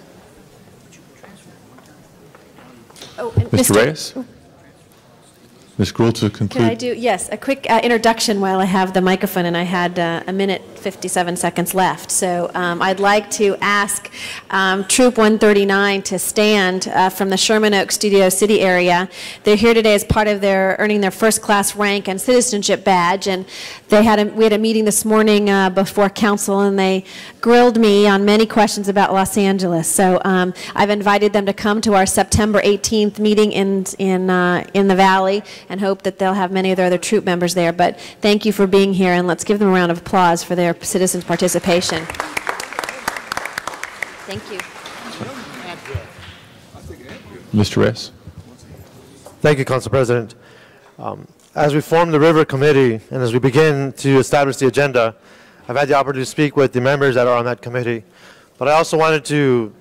Oh, and Mr. Reyes? Ms. Gruhl, to conclude. Can I do, yes, a quick introduction while I have the microphone, and I had a minute 57 seconds left. So I'd like to ask Troop 139 to stand from the Sherman Oaks Studio City area. They're here today as part of their earning their first class rank and citizenship badge, and we had a meeting this morning before council, and they grilled me on many questions about Los Angeles. So I've invited them to come to our September 18th meeting in the Valley, and hope that they'll have many of their other troop members there. But thank you for being here, and let's give them a round of applause for their citizens' participation. Thank you. Mr. Reyes. Thank you, Council President. As we form the River Committee and as we begin to establish the agenda, I've had the opportunity to speak with the members that are on that committee. But I also wanted to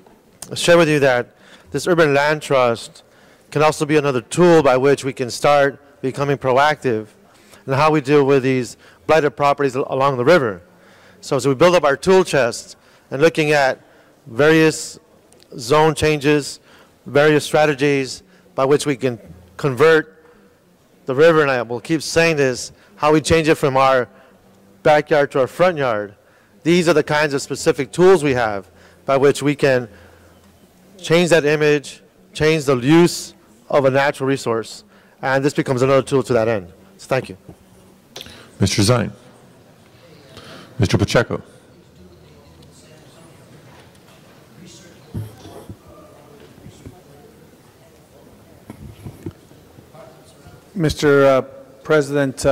share with you that this Urban Land Trust can also be another tool by which we can start becoming proactive in how we deal with these blighted properties along the river. So as we build up our tool chest and looking at various zone changes, various strategies by which we can convert the river, and I will keep saying this, how we change it from our backyard to our front yard. These are the kinds of specific tools we have by which we can change that image, change the use of a natural resource, and this becomes another tool to that end. So thank you. Mr. Zine. Mr. Pacheco. Mr. President,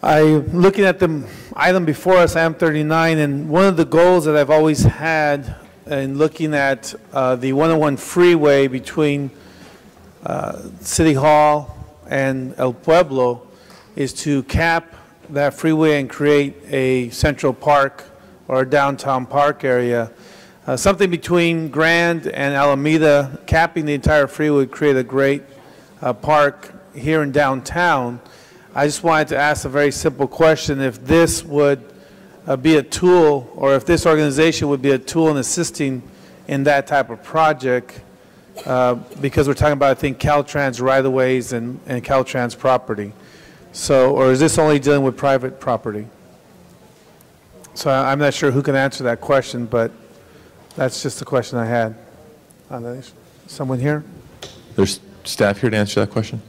I'm looking at the item before us, item 39, and one of the goals that I've always had in looking at the 101 freeway between City Hall and El Pueblo is to cap that freeway and create a central park or a downtown park area. Something between Grand and Alameda, capping the entire freeway would create a great park here in downtown. I just wanted to ask a very simple question: if this would be a tool, or if this organization would be a tool in assisting in that type of project, because we're talking about, I think, Caltrans right-of-ways and Caltrans property. So, or is this only dealing with private property? So I'm not sure who can answer that question, but that's just the question I had. Someone here? There's staff here to answer that question.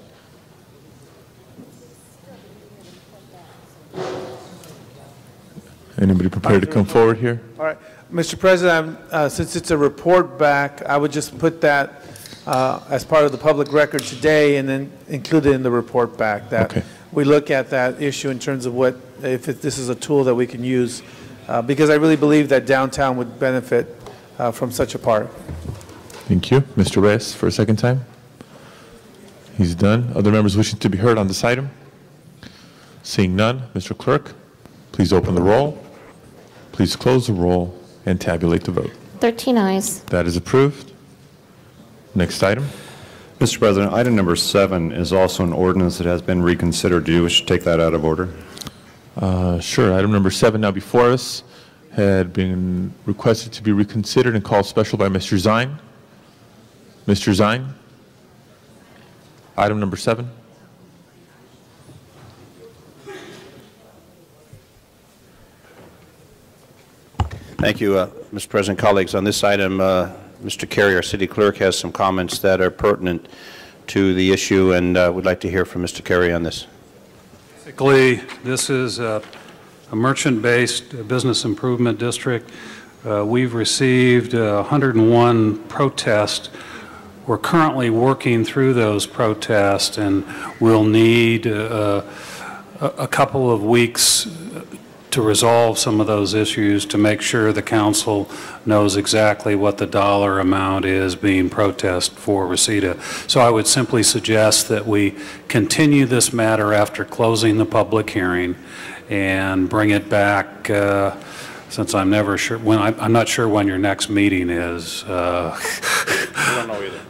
Anybody prepared to come forward here? All right. Mr. President, since it's a report back, I would just put that as part of the public record today and then include it in the report back, that we look at that issue in terms of what, if this is a tool that we can use, because I really believe that downtown would benefit from such a park. Thank you. Mr. Reyes, for a second time. He's done. Other members wishing to be heard on this item? Seeing none, Mr. Clerk, please open the roll. Please close the roll and tabulate the vote. 13 ayes. That is approved. Next item. Mr. President, item number 7 is also an ordinance that has been reconsidered. Do you wish to take that out of order? Sure. Item number 7 now before us had been requested to be reconsidered and called special by Mr. Zine. Mr. Zine, item number 7. Thank you, Mr. President. Colleagues, on this item, Mr. Carey, our city clerk, has some comments that are pertinent to the issue, and would like to hear from Mr. Carey on this. Basically, this is a merchant-based business improvement district. We've received 101 protests. We're currently working through those protests, and we'll need a couple of weeks to resolve some of those issues to make sure the council knows exactly what the dollar amount is being protested for Reseda. So I would simply suggest that we continue this matter after closing the public hearing and bring it back, since I'm never sure when, I'm not sure when your next meeting is. I don't know either.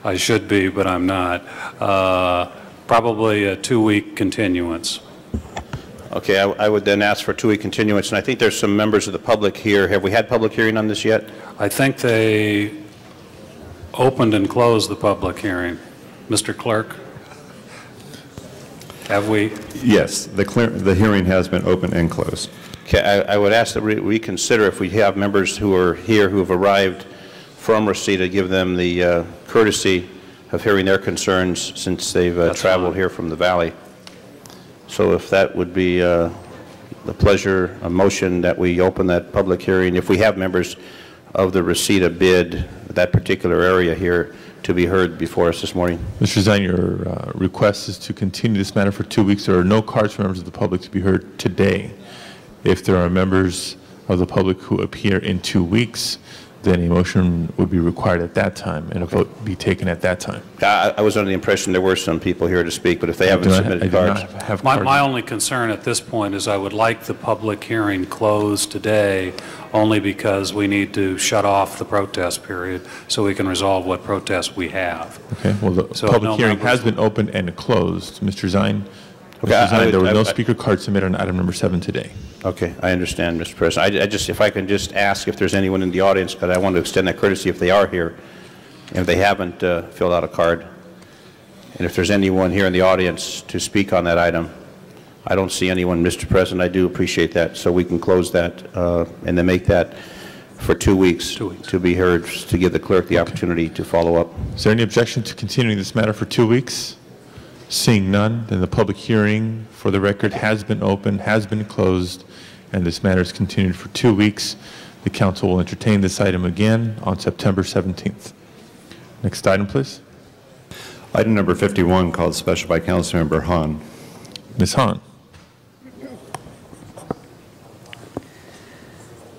I should be, but I'm not. Probably a 2-week continuance. Okay, I would then ask for a 2-week continuance, and I think there's some members of the public here. Have we had public hearing on this yet? I think they opened and closed the public hearing. Mr. Clerk, have we? Yes, the hearing has been open and closed. Okay, I would ask that we reconsider if we have members who are here who have arrived from Reseda, give them the courtesy of hearing their concerns since they've traveled here from the valley. So if that would be the pleasure, a motion that we open that public hearing, if we have members of the Reseda bid, that particular area here, to be heard before us this morning. Mr. Zine, your request is to continue this matter for 2 weeks. There are no cards for members of the public to be heard today. If there are members of the public who appear in 2 weeks, then a motion would be required at that time and a vote be taken at that time. I was under the impression there were some people here to speak, but if they haven't submitted cards. My only concern at this point is I would like the public hearing closed today only because we need to shut off the protest period so we can resolve what protests we have. Okay, well, the public hearing has been opened and closed. Mr. Zine, there were no speaker cards submitted on item number 7 today. Okay, I understand, Mr. President. If I can just ask if there's anyone in the audience, because I want to extend that courtesy if they are here, and if they haven't filled out a card. And if there's anyone here in the audience to speak on that item, I don't see anyone, Mr. President. I do appreciate that. So we can close that and then make that for 2 weeks, to be heard, to give the clerk the opportunity to follow up. Is there any objection to continuing this matter for 2 weeks? Seeing none, then the public hearing, for the record, has been opened, has been closed, and this matter is continued for 2 weeks. The council will entertain this item again on September 17th. Next item, please. Item number 51, called special by Councilmember Hahn. Ms. Hahn.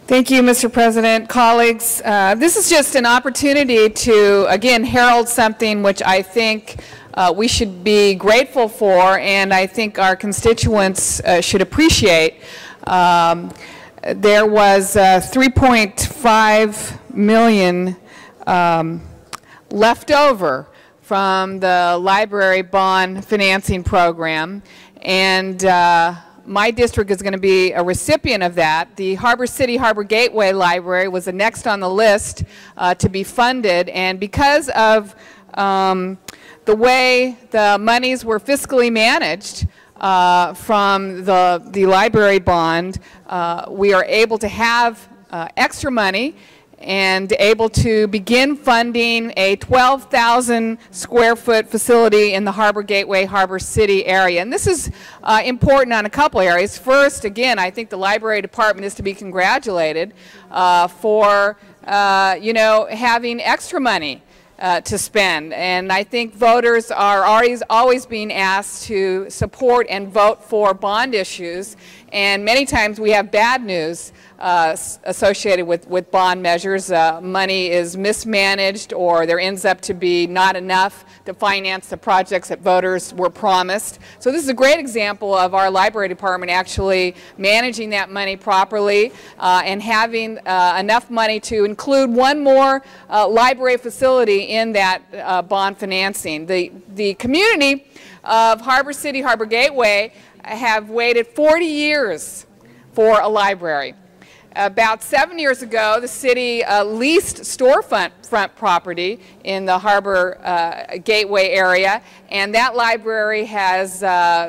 Thank you, Mr. President. Colleagues, this is just an opportunity to, again, herald something which I think we should be grateful for, and I think our constituents should appreciate. There was 3.5 million left over from the library bond financing program, and my district is going to be a recipient of that. The Harbor City Harbor Gateway Library was the next on the list to be funded, and because of the way the monies were fiscally managed from the library bond, we are able to have extra money and able to begin funding a 12,000 square foot facility in the Harbor Gateway, Harbor City area. And this is important on a couple areas. First, again, I think the library department is to be congratulated for having extra money to spend. And I think voters are always being asked to support and vote for bond issues. And many times we have bad news associated with bond measures. Money is mismanaged, or there ends up to be not enough to finance the projects that voters were promised. So this is a great example of our library department actually managing that money properly and having enough money to include one more library facility in that bond financing. The community of Harbor City, Harbor Gateway have waited 40 years for a library. About 7 years ago, the city leased storefront property in the Harbor Gateway area, and that library has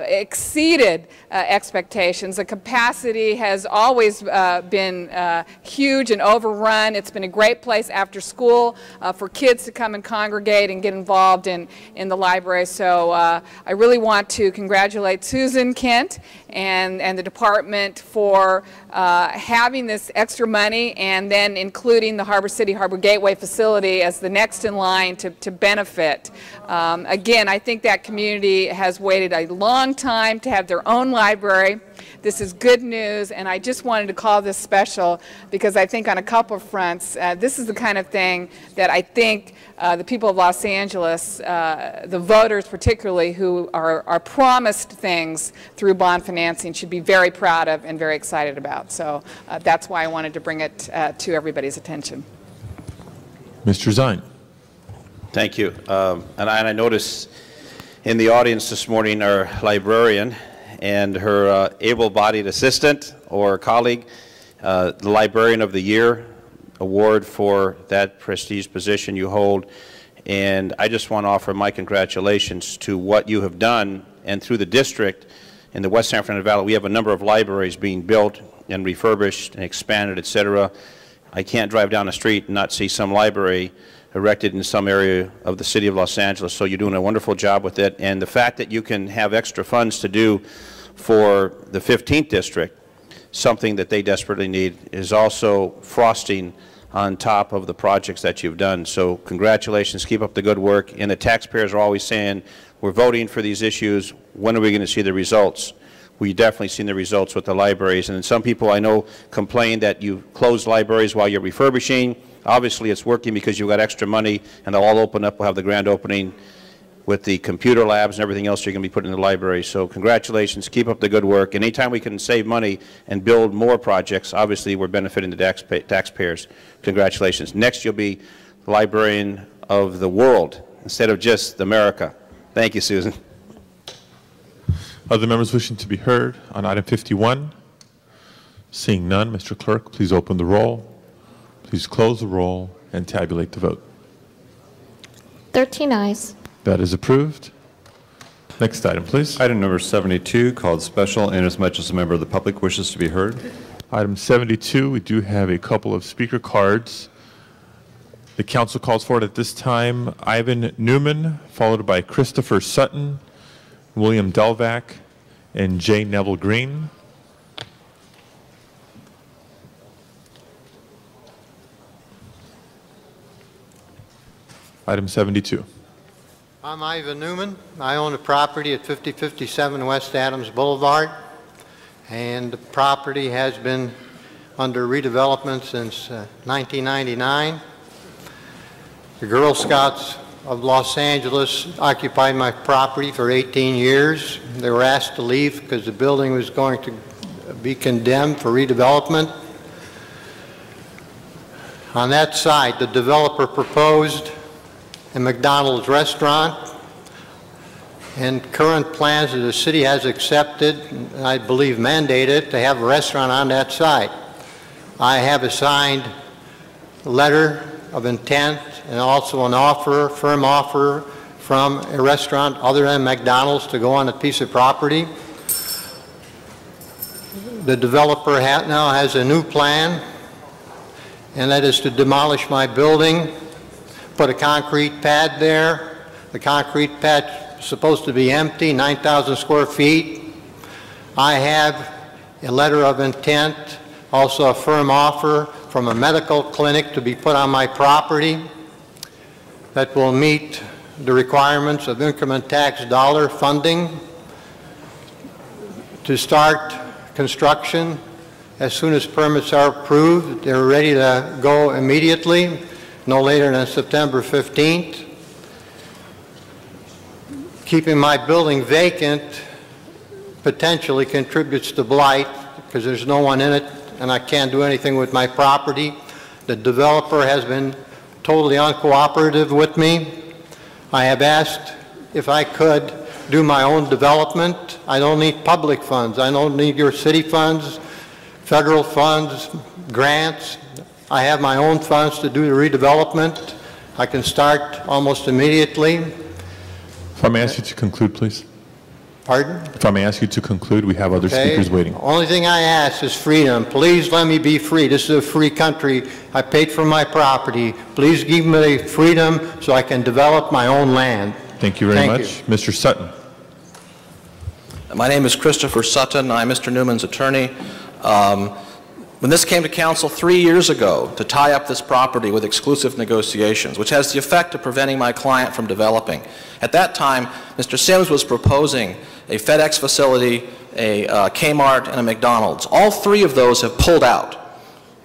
exceeded expectations. The capacity has always been huge and overrun. It's been a great place after school for kids to come and congregate and get involved in the library. So I really want to congratulate Susan Kent and the department for having this extra money and then including the Harbor City Harbor Gateway facility as the next in line to benefit. Again, I think that community has waited a long time to have their own library. This is good news, and I just wanted to call this special because I think on a couple of fronts, this is the kind of thing that I think the people of Los Angeles, the voters particularly, who are promised things through bond financing should be very proud of and very excited about. So that's why I wanted to bring it to everybody's attention. Mr. Zine. Thank you. And I notice in the audience this morning our librarian and her able-bodied assistant or colleague, the Librarian of the Year award for that prestige position you hold. And I just want to offer my congratulations to what you have done. And through the district in the West San Fernando Valley, we have a number of libraries being built and refurbished and expanded, et cetera. I can't drive down the street and not see some library erected in some area of the city of Los Angeles, so you're doing a wonderful job with it. And the fact that you can have extra funds to do for the 15th district, something that they desperately need, is also frosting on top of the projects that you've done. So congratulations, keep up the good work. And the taxpayers are always saying, we're voting for these issues, when are we going to see the results? We definitely seen the results with the libraries. And some people I know complain that you close libraries while you're refurbishing. Obviously it's working because you've got extra money, and they'll all open up. We'll have the grand opening with the computer labs and everything else you're going to be putting in the library. So congratulations, keep up the good work. And anytime we can save money and build more projects, obviously we're benefiting the taxpayers. Congratulations. Next you'll be Librarian of the World instead of just America. Thank you, Susan. Other members wishing to be heard on item 51? Seeing none, Mr. Clerk, please open the roll. Please close the roll and tabulate the vote. 13 ayes. That is approved. Next item, please. Item number 72, called special, inasmuch as a member of the public wishes to be heard. Item 72, we do have a couple of speaker cards. The council calls for it at this time Ivan Newman, followed by Christopher Sutton, William Delvac, and J. Neville Green. Item 72. I'm Ivan Newman. I own a property at 5057 West Adams Boulevard, and the property has been under redevelopment since 1999. The Girl Scouts of Los Angeles occupied my property for 18 years. They were asked to leave because the building was going to be condemned for redevelopment. On that site, the developer proposed a McDonald's restaurant, and current plans that the city has accepted, and I believe mandated, to have a restaurant on that site. I have a signed letter of intent and also an offer, firm offer from a restaurant other than McDonald's to go on a piece of property. The developer now has a new plan, and that is to demolish my building, put a concrete pad there. The concrete pad is supposed to be empty, 9,000 square feet. I have a letter of intent, also a firm offer from a medical clinic to be put on my property that will meet the requirements of increment tax dollar funding to start construction as soon as permits are approved. They're ready to go immediately, no later than September 15th. Keeping my building vacant potentially contributes to blight because there's no one in it and I can't do anything with my property. The developer has been totally uncooperative with me. I have asked if I could do my own development. I don't need public funds. I don't need your city funds. federal funds, grants. I have my own funds to do the redevelopment. I can start almost immediately. If I may ask you to conclude, please. Pardon? If I may ask you to conclude, we have other speakers waiting. Only thing I ask is freedom. Please let me be free. This is a free country. I paid for my property. Please give me freedom so I can develop my own land. Thank you very much. Mr. Sutton. My name is Christopher Sutton. I'm Mr. Newman's attorney. When this came to council 3 years ago to tie up this property with exclusive negotiations, which has the effect of preventing my client from developing, at that time, Mr. Sims was proposing a FedEx facility, a Kmart, and a McDonald's. All three of those have pulled out.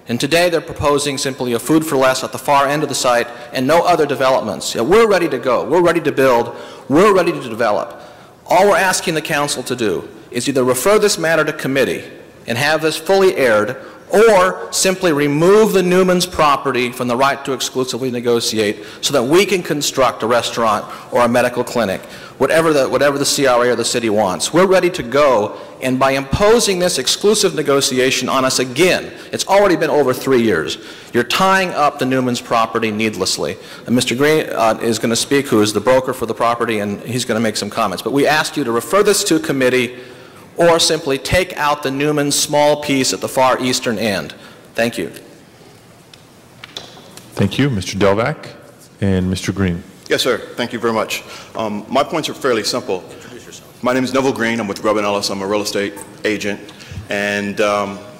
And today they're proposing simply a food for less at the far end of the site and no other developments. Yeah, we're ready to go. We're ready to build. We're ready to develop. All we're asking the council to do is either refer this matter to committee and have this fully aired, or simply remove the Newman's property from the right to exclusively negotiate so that we can construct a restaurant or a medical clinic, whatever the CRA or the city wants. We're ready to go, and by imposing this exclusive negotiation on us again, it's already been over 3 years, you're tying up the Newman's property needlessly. And Mr. Green is going to speak, who is the broker for the property, and he's going to make some comments. But we ask you to refer this to committee or simply take out the Newman small piece at the far eastern end. Thank you. Thank you. Mr. Delvac and Mr. Green. Yes, sir. Thank you very much. My points are fairly simple. Introduce yourself. My name is Neville Green. I'm with Grubb & Ellis. I'm a real estate agent. And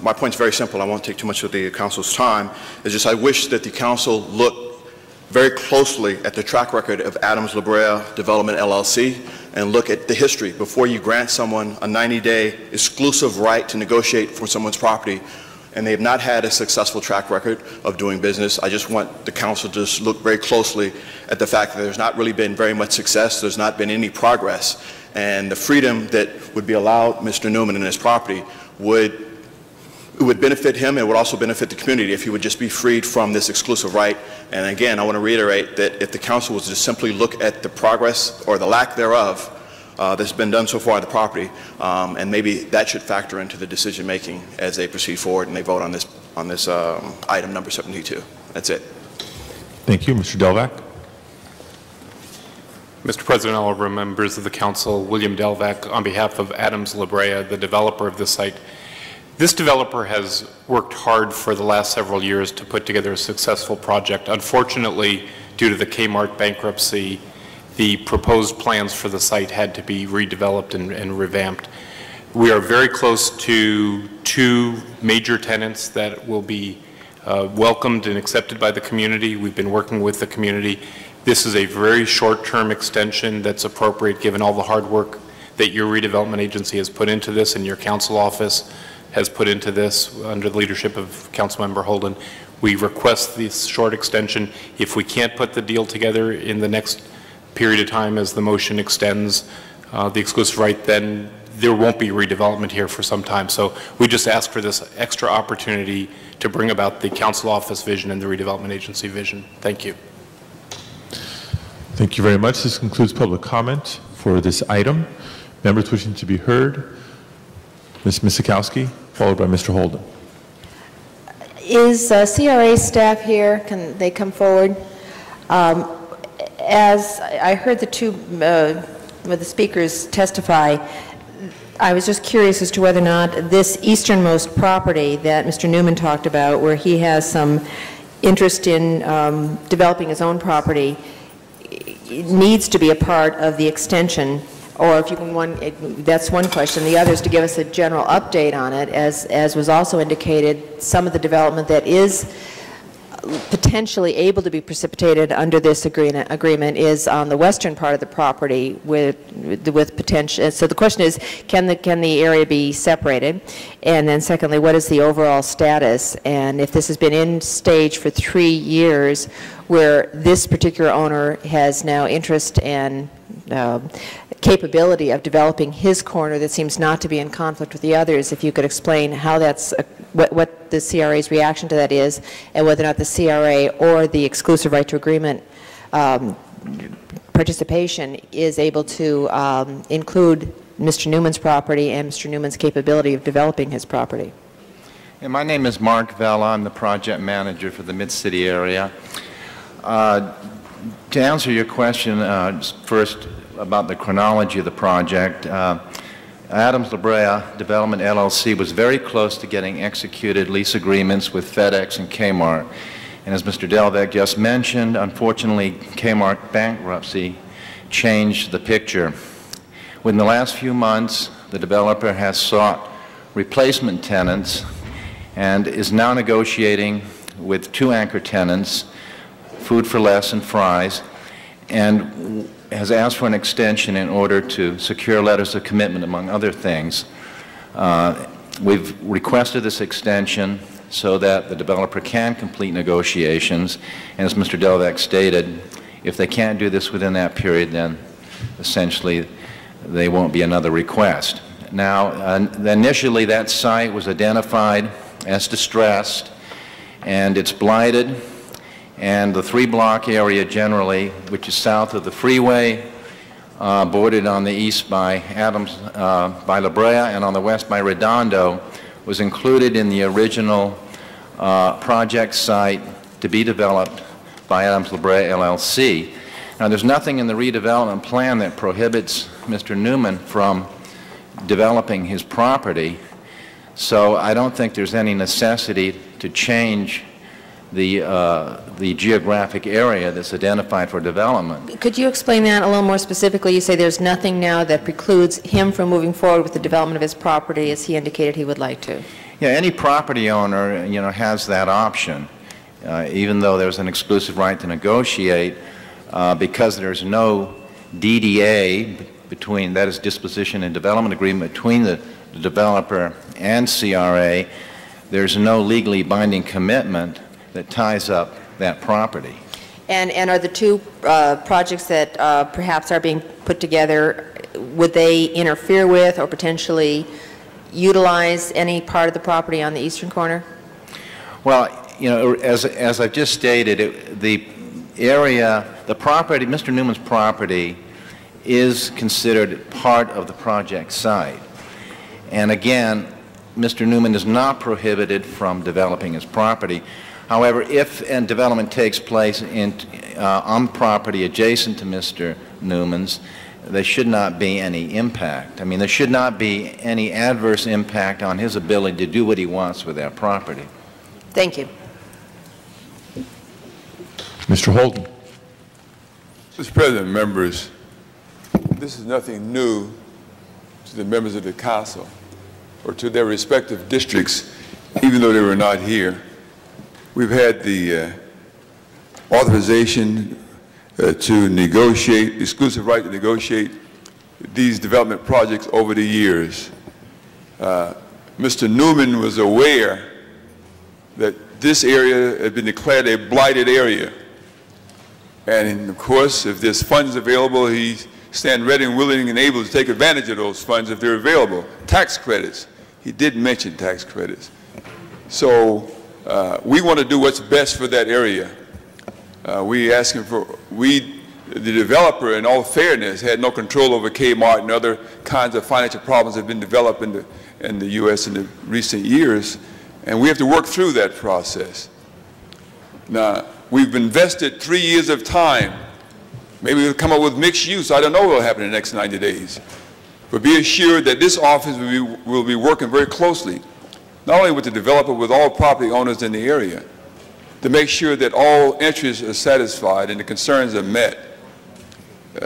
my point's very simple. I won't take too much of the council's time. It's just I wish that the council look very closely at the track record of Adams La Brea Development LLC and look at the history before you grant someone a 90-day exclusive right to negotiate for someone's property, and they have not had a successful track record of doing business. I just want the council to just look very closely at the fact that there's not really been very much success, there's not been any progress, and the freedom that would be allowed Mr. Newman and his property would benefit him and would also benefit the community if he would just be freed from this exclusive right. And again, I want to reiterate that if the council was to simply look at the progress or the lack thereof that's been done so far on the property, and maybe that should factor into the decision making as they proceed forward and they vote on this item number 72. That's it. Thank you. Mr. Delvac. Mr. President, all over members of the council, William Delvac on behalf of Adams La Brea, the developer of this site. This developer has worked hard for the last several years to put together a successful project. Unfortunately, due to the Kmart bankruptcy, the proposed plans for the site had to be redeveloped and revamped. We are very close to 2 major tenants that will be welcomed and accepted by the community. We've been working with the community. This is a very short-term extension that's appropriate given all the hard work that your redevelopment agency has put into this and your council office has put into this under the leadership of Councilmember Holden. We request this short extension. If we can't put the deal together in the next period of time as the motion extends the exclusive right, then there won't be redevelopment here for some time. So we just ask for this extra opportunity to bring about the council office vision and the redevelopment agency vision. Thank you. Thank you very much. This concludes public comment for this item. Members wishing to be heard, Ms. Misikowski, followed by Mr. Holden. Is CRA staff here? Can they come forward? As I heard the two the speakers testify, I was just curious as to whether or not this easternmost property that Mr. Newman talked about, where he has some interest in developing his own property, needs to be a part of the extension, or if you can, that's one question. The other is to give us a general update on it, as was also indicated, some of the development that is potentially able to be precipitated under this agreement is on the western part of the property with potential. So the question is, can the area be separated? And then secondly, what is the overall status? And if this has been in stage for 3 years, where this particular owner has now interest and capability of developing his corner that seems not to be in conflict with the others, if you could explain how that's, what the CRA's reaction to that is, and whether or not the CRA or the exclusive right to agreement participation is able to include Mr. Newman's property and Mr. Newman's capability of developing his property. Yeah, my name is Mark Vella. I'm the project manager for the Mid-City area. To answer your question first about the chronology of the project, Adams La Brea Development LLC was very close to getting executed lease agreements with FedEx and Kmart. And as Mr. Delvec just mentioned, unfortunately, Kmart bankruptcy changed the picture. Within the last few months, the developer has sought replacement tenants and is now negotiating with 2 anchor tenants, Food for Less and Fry's, and has asked for an extension in order to secure letters of commitment, among other things. We've requested this extension so that the developer can complete negotiations, and as Mr. Delvec stated, if they can't do this within that period, then essentially there won't be another request. Now, initially that site was identified as distressed, and it's blighted, and the 3-block area generally, which is south of the freeway, bordered on the east by by La Brea and on the west by Redondo, was included in the original project site to be developed by Adams La Brea LLC. Now, there's nothing in the redevelopment plan that prohibits Mr. Newman from developing his property, so I don't think there's any necessity to change the geographic area that's identified for development. Could you explain that a little more specifically? You say there's nothing now that precludes him from moving forward with the development of his property as he indicated he would like to. Yeah, any property owner, has that option, even though there's an exclusive right to negotiate, because there's no DDA between, that is disposition and development agreement, between the developer and CRA. There's no legally binding commitment that ties up that property. And are the 2 projects that perhaps are being put together, would they interfere with or potentially utilize any part of the property on the eastern corner? Well, as I've just stated, the area, the property, Mr. Newman's property is considered part of the project site. And again, Mr. Newman is not prohibited from developing his property. However, if development takes place on property adjacent to Mr. Newman's, there should not be any impact. I mean, there should not be any adverse impact on his ability to do what he wants with that property. Thank you. Mr. Holden. Mr. President, members, this is nothing new to the members of the council or to their respective districts, even though they were not here. We've had the authorization to negotiate, the exclusive right to negotiate these development projects over the years. Mr. Newman was aware that this area had been declared a blighted area. And of course, if there's funds available, he stands ready and willing and able to take advantage of those funds if they're available. Tax credits. He did mention tax credits. So we want to do what's best for that area. The developer, in all fairness, had no control over Kmart and other kinds of financial problems that have been developed in the U.S. in the recent years, and we have to work through that process. Now, we've invested 3 years of time. Maybe we'll come up with mixed use. I don't know what will happen in the next 90 days. But be assured that this office will be working very closely, not only with the developer, with all property owners in the area, to make sure that all interests are satisfied and the concerns are met.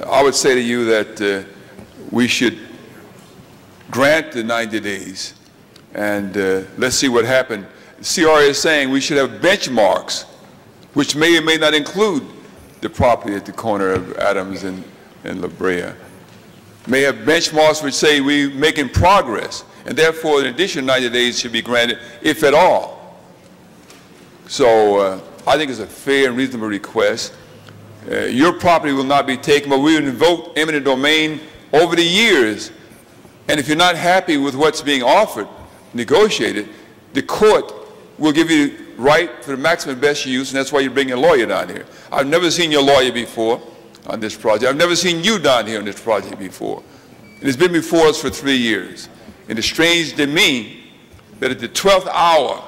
I would say to you that we should grant the 90 days and let's see what happens. The CRA is saying we should have benchmarks, which may or may not include the property at the corner of Adams and La Brea. May have benchmarks which say we're making progress, and therefore an additional 90 days should be granted, if at all. So I think it's a fair and reasonable request. Your property will not be taken, but we will invoke eminent domain over the years. And if you're not happy with what's being offered, negotiated, the court will give you right for the maximum best use, and that's why you bring a lawyer down here. I've never seen your lawyer before on this project. I've never seen you down here on this project before. It has been before us for 3 years. And it's strange to me that at the 12th hour,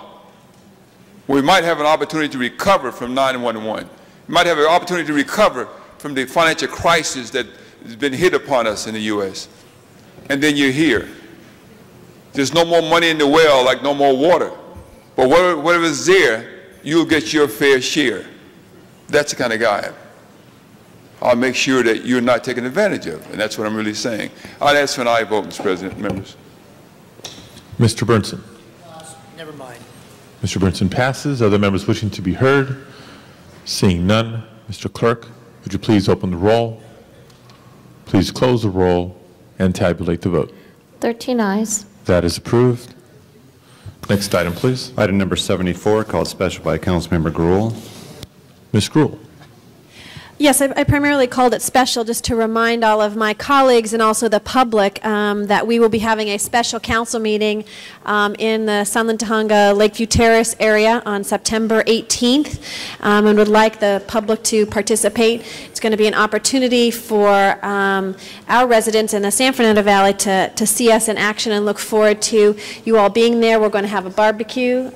we might have an opportunity to recover from 911. We might have an opportunity to recover from the financial crisis that has been hit upon us in the U.S. And then you're here. There's no more money in the well, like no more water. But whatever's there, you'll get your fair share. That's the kind of guy I am. I'll make sure that you're not taken advantage of, and that's what I'm really saying. I'd ask for an aye vote, Mr. President, members. Mr. Burnson. Never mind. Mr. Burnson passes. Other members wishing to be heard? Seeing none, Mr. Clerk, would you please open the roll? Please close the roll and tabulate the vote. 13 ayes. That is approved. Next item, please. Item number 74, called special by Councilmember Gruhl. Ms. Gruhl. Yes, I primarily called it special just to remind all of my colleagues and also the public that we will be having a special council meeting in the Sunland Tahunga Lakeview Terrace area on September 18th and would like the public to participate. It's going to be an opportunity for our residents in the San Fernando Valley to see us in action and look forward to you all being there. We're going to have a barbecue.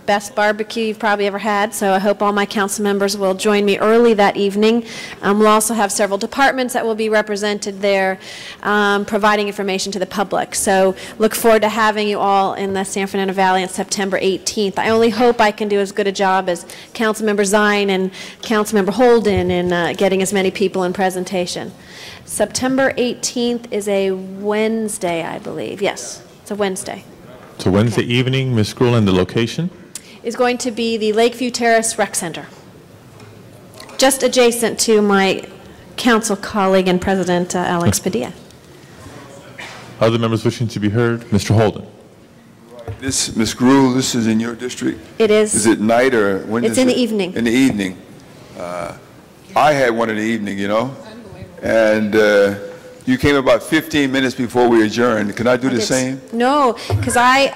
Best barbecue you've probably ever had, so I hope all my council members will join me early that evening. We'll also have several departments that will be represented there providing information to the public. So look forward to having you all in the San Fernando Valley on September 18th. I only hope I can do as good a job as Councilmember Zine and Councilmember Holden in getting as many people in presentation. September 18th is a Wednesday, I believe. Yes, it's a Wednesday. So Wednesday evening, Ms. Gruhl, and the location? Is going to be the Lakeview Terrace Rec Center, just adjacent to my council colleague and president, Alex Padilla. Other members wishing to be heard? Mr. Holden. This, Ms. Gruhl, this is in your district? It is. Is it night or when? It's in the evening. In the evening. I had one in the evening, you know, and you came about 15 minutes before we adjourned. Can I do the same? No, because I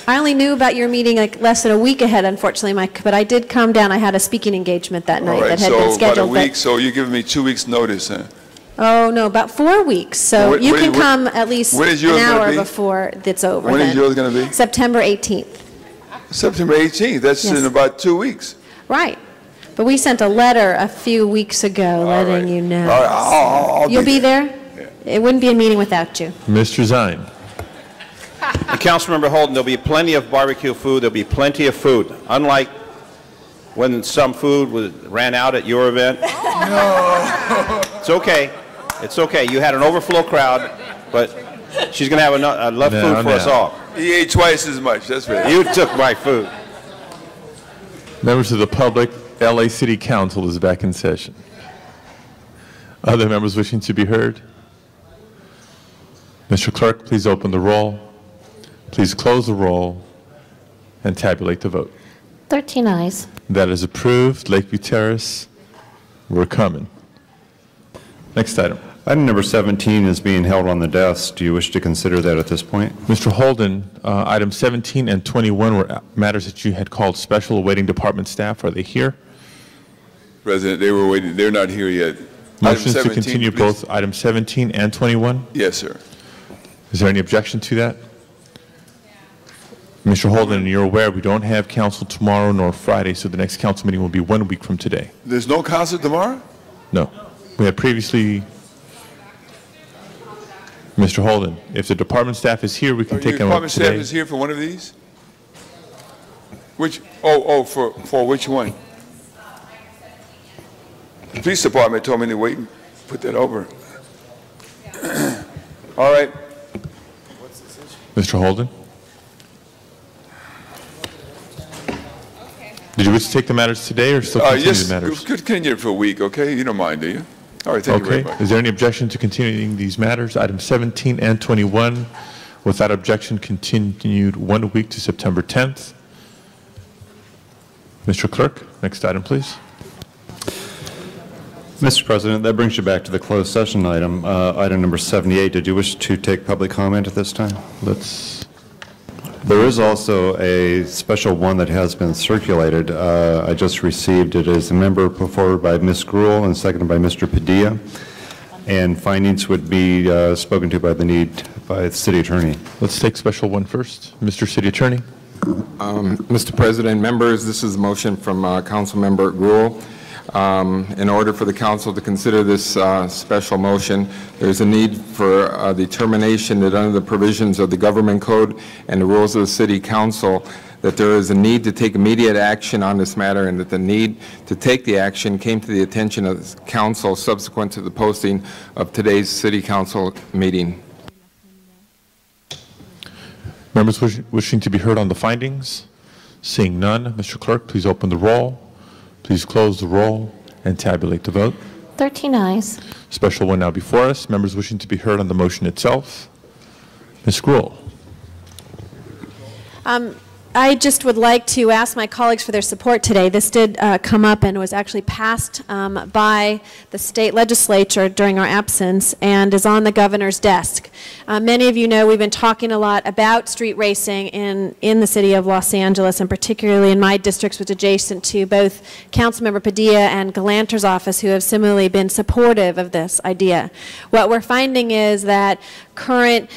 only knew about your meeting like less than a week ahead, unfortunately, Mike. But I did come down. I had a speaking engagement that night that had been scheduled. So about a week. So you're giving me 2 weeks' notice, huh? Oh no, about 4 weeks. So you can come at least an hour before it's over. When is yours going to be? September 18th. September 18th. That's in about 2 weeks. Right. But we sent a letter a few weeks ago letting you know. I'll You'll be there? It wouldn't be a meeting without you. Mr. Zine. And Councilmember Holden, there'll be plenty of barbecue food. There'll be plenty of food. Unlike when some food ran out at your event. No. It's okay. It's okay. You had an overflow crowd, but she's going to have enough food for us all. He ate twice as much. That's right. You took my food. Members of the public, LA City Council is back in session. Other members wishing to be heard? Mr. Clerk, please open the roll. Please close the roll and tabulate the vote. 13 ayes. That is approved. Lakeview Terrace, we're coming. Next item. Item number 17 is being held on the desk. Do you wish to consider that at this point? Mr. Holden, item 17 and 21 were matters that you had called special awaiting department staff. Are they here? President, they were waiting. They're not here yet. Motions to continue both item 17 and 21? Yes, sir. Is there any objection to that? Mr. Holden, you're aware we don't have council tomorrow nor Friday, so the next council meeting will be 1 week from today. There's no council tomorrow? No. We had previously... Mr. Holden, if the department staff is here, we can take them up department today. staff is here for one of these? Which, for which one? The police department told me to wait and put that over. All right. Mr. Holden? Did you wish to take the matters today or still continue the matters? Yes, continue it for a week, okay? You don't mind, do you? All right, thank you very much. Is there any objection to continuing these matters? Items 17 and 21, without objection, continued 1 week to September 10th. Mr. Clerk, next item, please. Mr. President, that brings you back to the closed session item, item number 78. Did you wish to take public comment at this time? There is also a special one that has been circulated. I just received it as a member put forward by Ms. Gruhl and seconded by Mr. Padilla. and findings would be spoken to by the city attorney. Let's take special one first. Mr. City Attorney. Mr. President, members, this is a motion from Council Member Gruhl. In order for the council to consider this special motion, there's a need for a determination that under the provisions of the government code and the rules of the city council, that there is a need to take immediate action on this matter, and that the need to take the action came to the attention of the council subsequent to the posting of today's city council meeting. Members wishing to be heard on the findings? Seeing none, Mr. Clerk, please open the roll. Please close the roll and tabulate the vote. 13 ayes. Special one now before us. Members wishing to be heard on the motion itself? Ms. Gruhl. I just would like to ask my colleagues for their support today. This did come up and was actually passed by the state legislature during our absence and is on the governor's desk. Many of you know we've been talking a lot about street racing in the city of Los Angeles, and particularly in my districts, which is adjacent to both Councilmember Padilla and Galanter's office, who have similarly been supportive of this idea. What we're finding is that current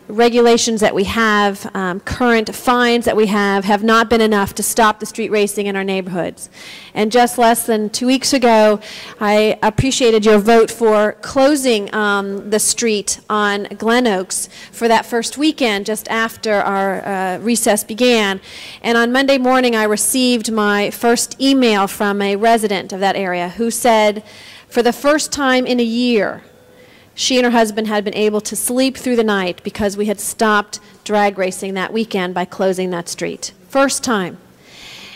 regulations that we have, current fines that we have not been enough to stop the street racing in our neighborhoods. And just less than 2 weeks ago, I appreciated your vote for closing the street on Glen Oaks for that first weekend just after our recess began. And on Monday morning, I received my first email from a resident of that area who said, for the first time in a year, she and her husband had been able to sleep through the night because we had stopped drag racing that weekend by closing that street. First time.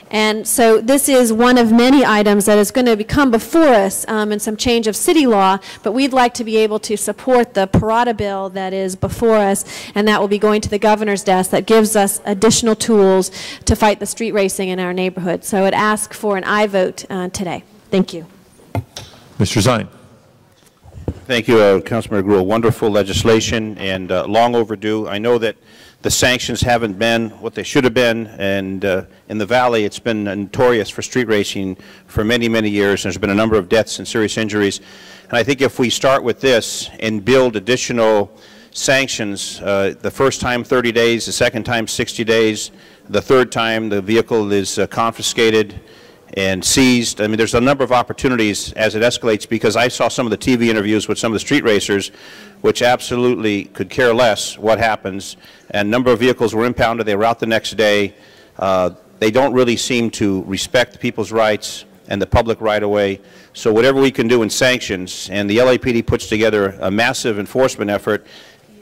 And so this is one of many items that is going to come before us in some change of city law, but we'd like to be able to support the Parada bill that is before us, and that will be going to the governor's desk that gives us additional tools to fight the street racing in our neighborhood. So I would ask for an aye vote today. Thank you. Mr. Zine. Thank you, Councilmember Gruhl. Wonderful legislation and long overdue. I know that the sanctions haven't been what they should have been, and in the Valley it's been notorious for street racing for many, many years. There's been a number of deaths and serious injuries. And I think if we start with this and build additional sanctions, the first time 30 days, the second time 60 days, the third time the vehicle is confiscated and seized. I mean, there's a number of opportunities as it escalates, because I saw some of the TV interviews with some of the street racers, which absolutely could care less what happens. And a number of vehicles were impounded. They were out the next day. They don't really seem to respect people's rights and the public right of way. So whatever we can do in sanctions, and the LAPD puts together a massive enforcement effort,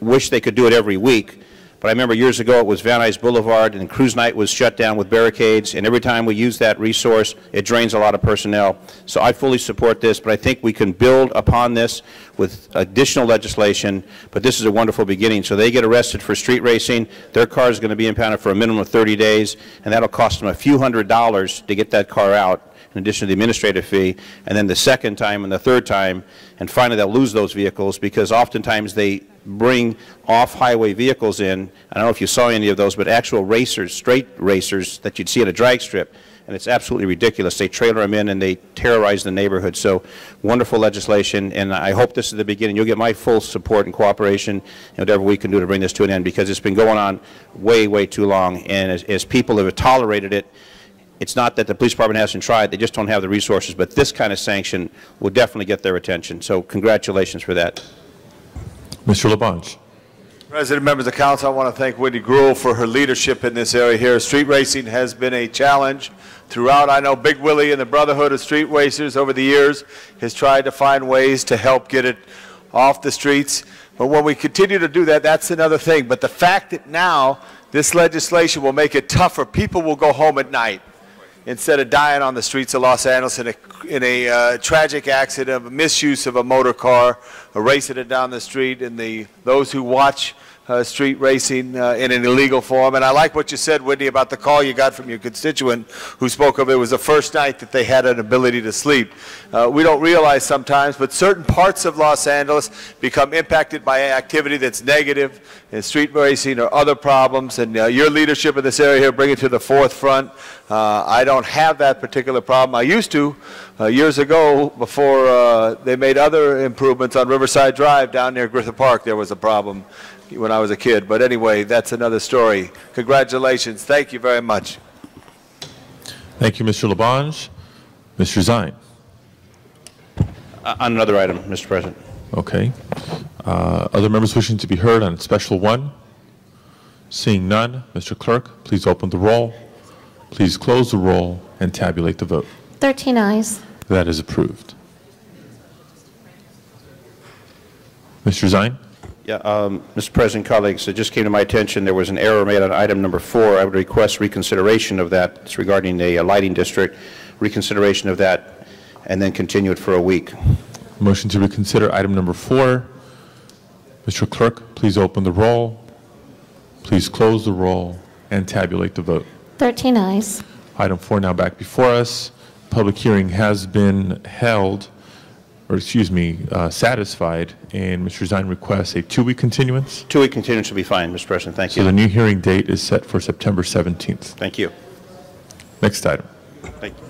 wish they could do it every week. But I remember years ago it was Van Nuys Boulevard, and Cruise Night was shut down with barricades, and every time we use that resource, it drains a lot of personnel. So I fully support this, but I think we can build upon this with additional legislation, but this is a wonderful beginning. So they get arrested for street racing, their car is going to be impounded for a minimum of 30 days, and that'll cost them a few $100s to get that car out, in addition to the administrative fee, and then the second time and the third time, and finally they'll lose those vehicles, because oftentimes they bring off-highway vehicles in. I don't know if you saw any of those, but actual racers, straight racers that you'd see at a drag strip, and it's absolutely ridiculous. They trailer them in and they terrorize the neighborhood. So wonderful legislation, and I hope this is the beginning. You'll get my full support and cooperation and whatever we can do to bring this to an end, because it's been going on way, way too long, and as people have tolerated it, it's not that the police department hasn't tried, they just don't have the resources, but this kind of sanction will definitely get their attention. So congratulations for that. Mr. LaBonge. President, members of council, I want to thank Wendy Gruhl for her leadership in this area here. Street racing has been a challenge throughout. I know Big Willie and the Brotherhood of Street Racers over the years has tried to find ways to help get it off the streets. But when we continue to do that, that's another thing. But the fact that now this legislation will make it tougher, people will go home at night instead of dying on the streets of Los Angeles in a tragic accident, a misuse of a motor car, or racing it down the street, and those who watch street racing in an illegal form. And I like what you said, Whitney, about the call you got from your constituent who spoke of it was the first night that they had an ability to sleep. We don't realize sometimes, but certain parts of Los Angeles become impacted by activity that's negative in street racing or other problems. And your leadership in this area here bring it to the forefront. I don't have that particular problem. I used to years ago before they made other improvements on Riverside Drive down near Griffith Park. There was a problem when I was a kid. But anyway, that's another story. Congratulations. Thank you very much. Thank you, Mr. Labange. Mr. Zine. On another item, Mr. President. Okay. Other members wishing to be heard on special one? Seeing none, Mr. Clerk, please open the roll. Please close the roll and tabulate the vote. 13 ayes. That is approved. Mr. Zine? Yeah, Mr. President, colleagues, it just came to my attention there was an error made on item number 4. I would request reconsideration of that. It's regarding a lighting district, reconsideration of that, and then continue it for a week. Motion to reconsider item number 4. Mr. Clerk, please open the roll. Please close the roll and tabulate the vote. 13 ayes. Item 4 now back before us. Public hearing has been held, or satisfied, and Mr. Zine requests a 2-week continuance. 2-week continuance will be fine, Mr. President. Thank you. So the new hearing date is set for September 17th. Thank you. Next item. Thank you.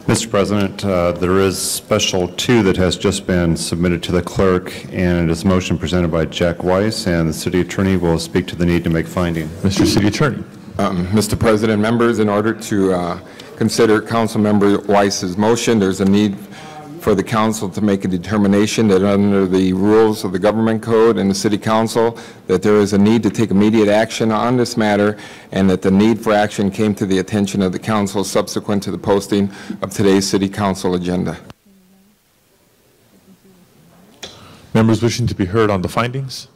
Mr. President, there is special 2 that has just been submitted to the clerk, and it is a motion presented by Jack Weiss, and the city attorney will speak to the need to make finding. Mr. City Attorney. Mr. President, members, in order to consider Councilmember Weiss's motion, there's a need for the council to make a determination that under the rules of the government code and the city council that there is a need to take immediate action on this matter, and that the need for action came to the attention of the council subsequent to the posting of today's city council agenda. Members wishing to be heard on the findings?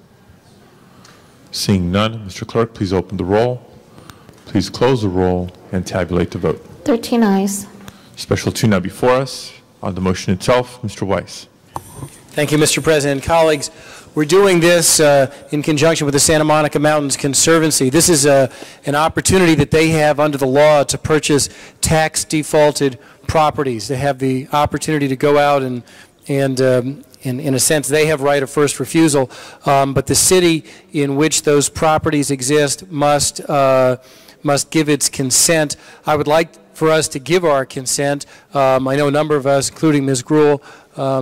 Seeing none, Mr. Clerk, please open the roll. Please close the roll and tabulate the vote. 13 ayes. Special 2 now before us. On the motion itself, Mr. Weiss. Thank you, Mr. President. Colleagues, we're doing this in conjunction with the Santa Monica Mountains Conservancy. This is an opportunity that they have under the law to purchase tax defaulted properties. They have the opportunity to go out and in a sense, they have right of first refusal, but the city in which those properties exist must give its consent. I would like for us to give our consent. I know a number of us, including Ms. Gruhl,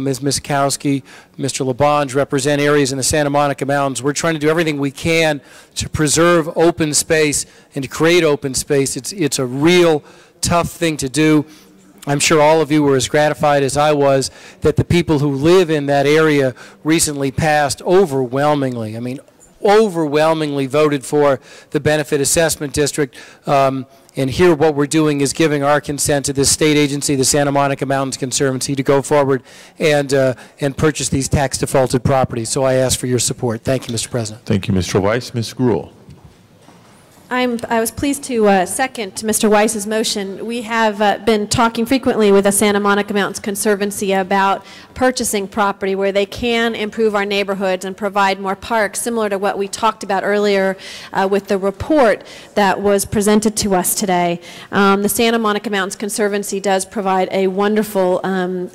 Ms. Miskowski, Mr. Labange, represent areas in the Santa Monica Mountains. We're trying to do everything we can to preserve open space and to create open space. It's a real tough thing to do. I'm sure all of you were as gratified as I was that the people who live in that area recently passed overwhelmingly. I mean, overwhelmingly voted for the benefit assessment district. And here what we're doing is giving our consent to this state agency, the Santa Monica Mountains Conservancy, to go forward and purchase these tax defaulted properties. So I ask for your support. Thank you, Mr. President. Thank you, Mr. Weiss. Ms. Gruhl. I was pleased to second Mr. Weiss's motion. We have been talking frequently with the Santa Monica Mountains Conservancy about purchasing property where they can improve our neighborhoods and provide more parks, similar to what we talked about earlier with the report that was presented to us today. The Santa Monica Mountains Conservancy does provide a wonderful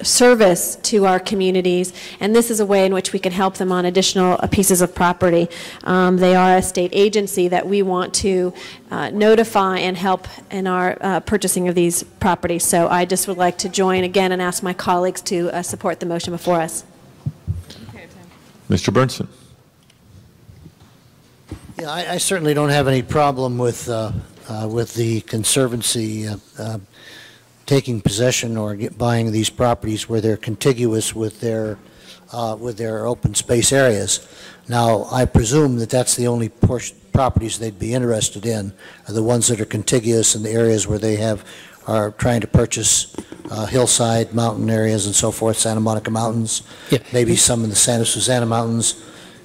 service to our communities, and this is a way in which we can help them on additional pieces of property. They are a state agency that we want to notify and help in our purchasing of these properties. So I just would like to join again and ask my colleagues to support the motion before us. Mr. Bernson. Yeah, I certainly don't have any problem with the Conservancy taking possession or buying these properties where they're contiguous with their open space areas. Now, I presume that that's the only properties they'd be interested in, are the ones that are contiguous in the areas where they are trying to purchase hillside, mountain areas and so forth, Santa Monica Mountains, maybe some in the Santa Susana Mountains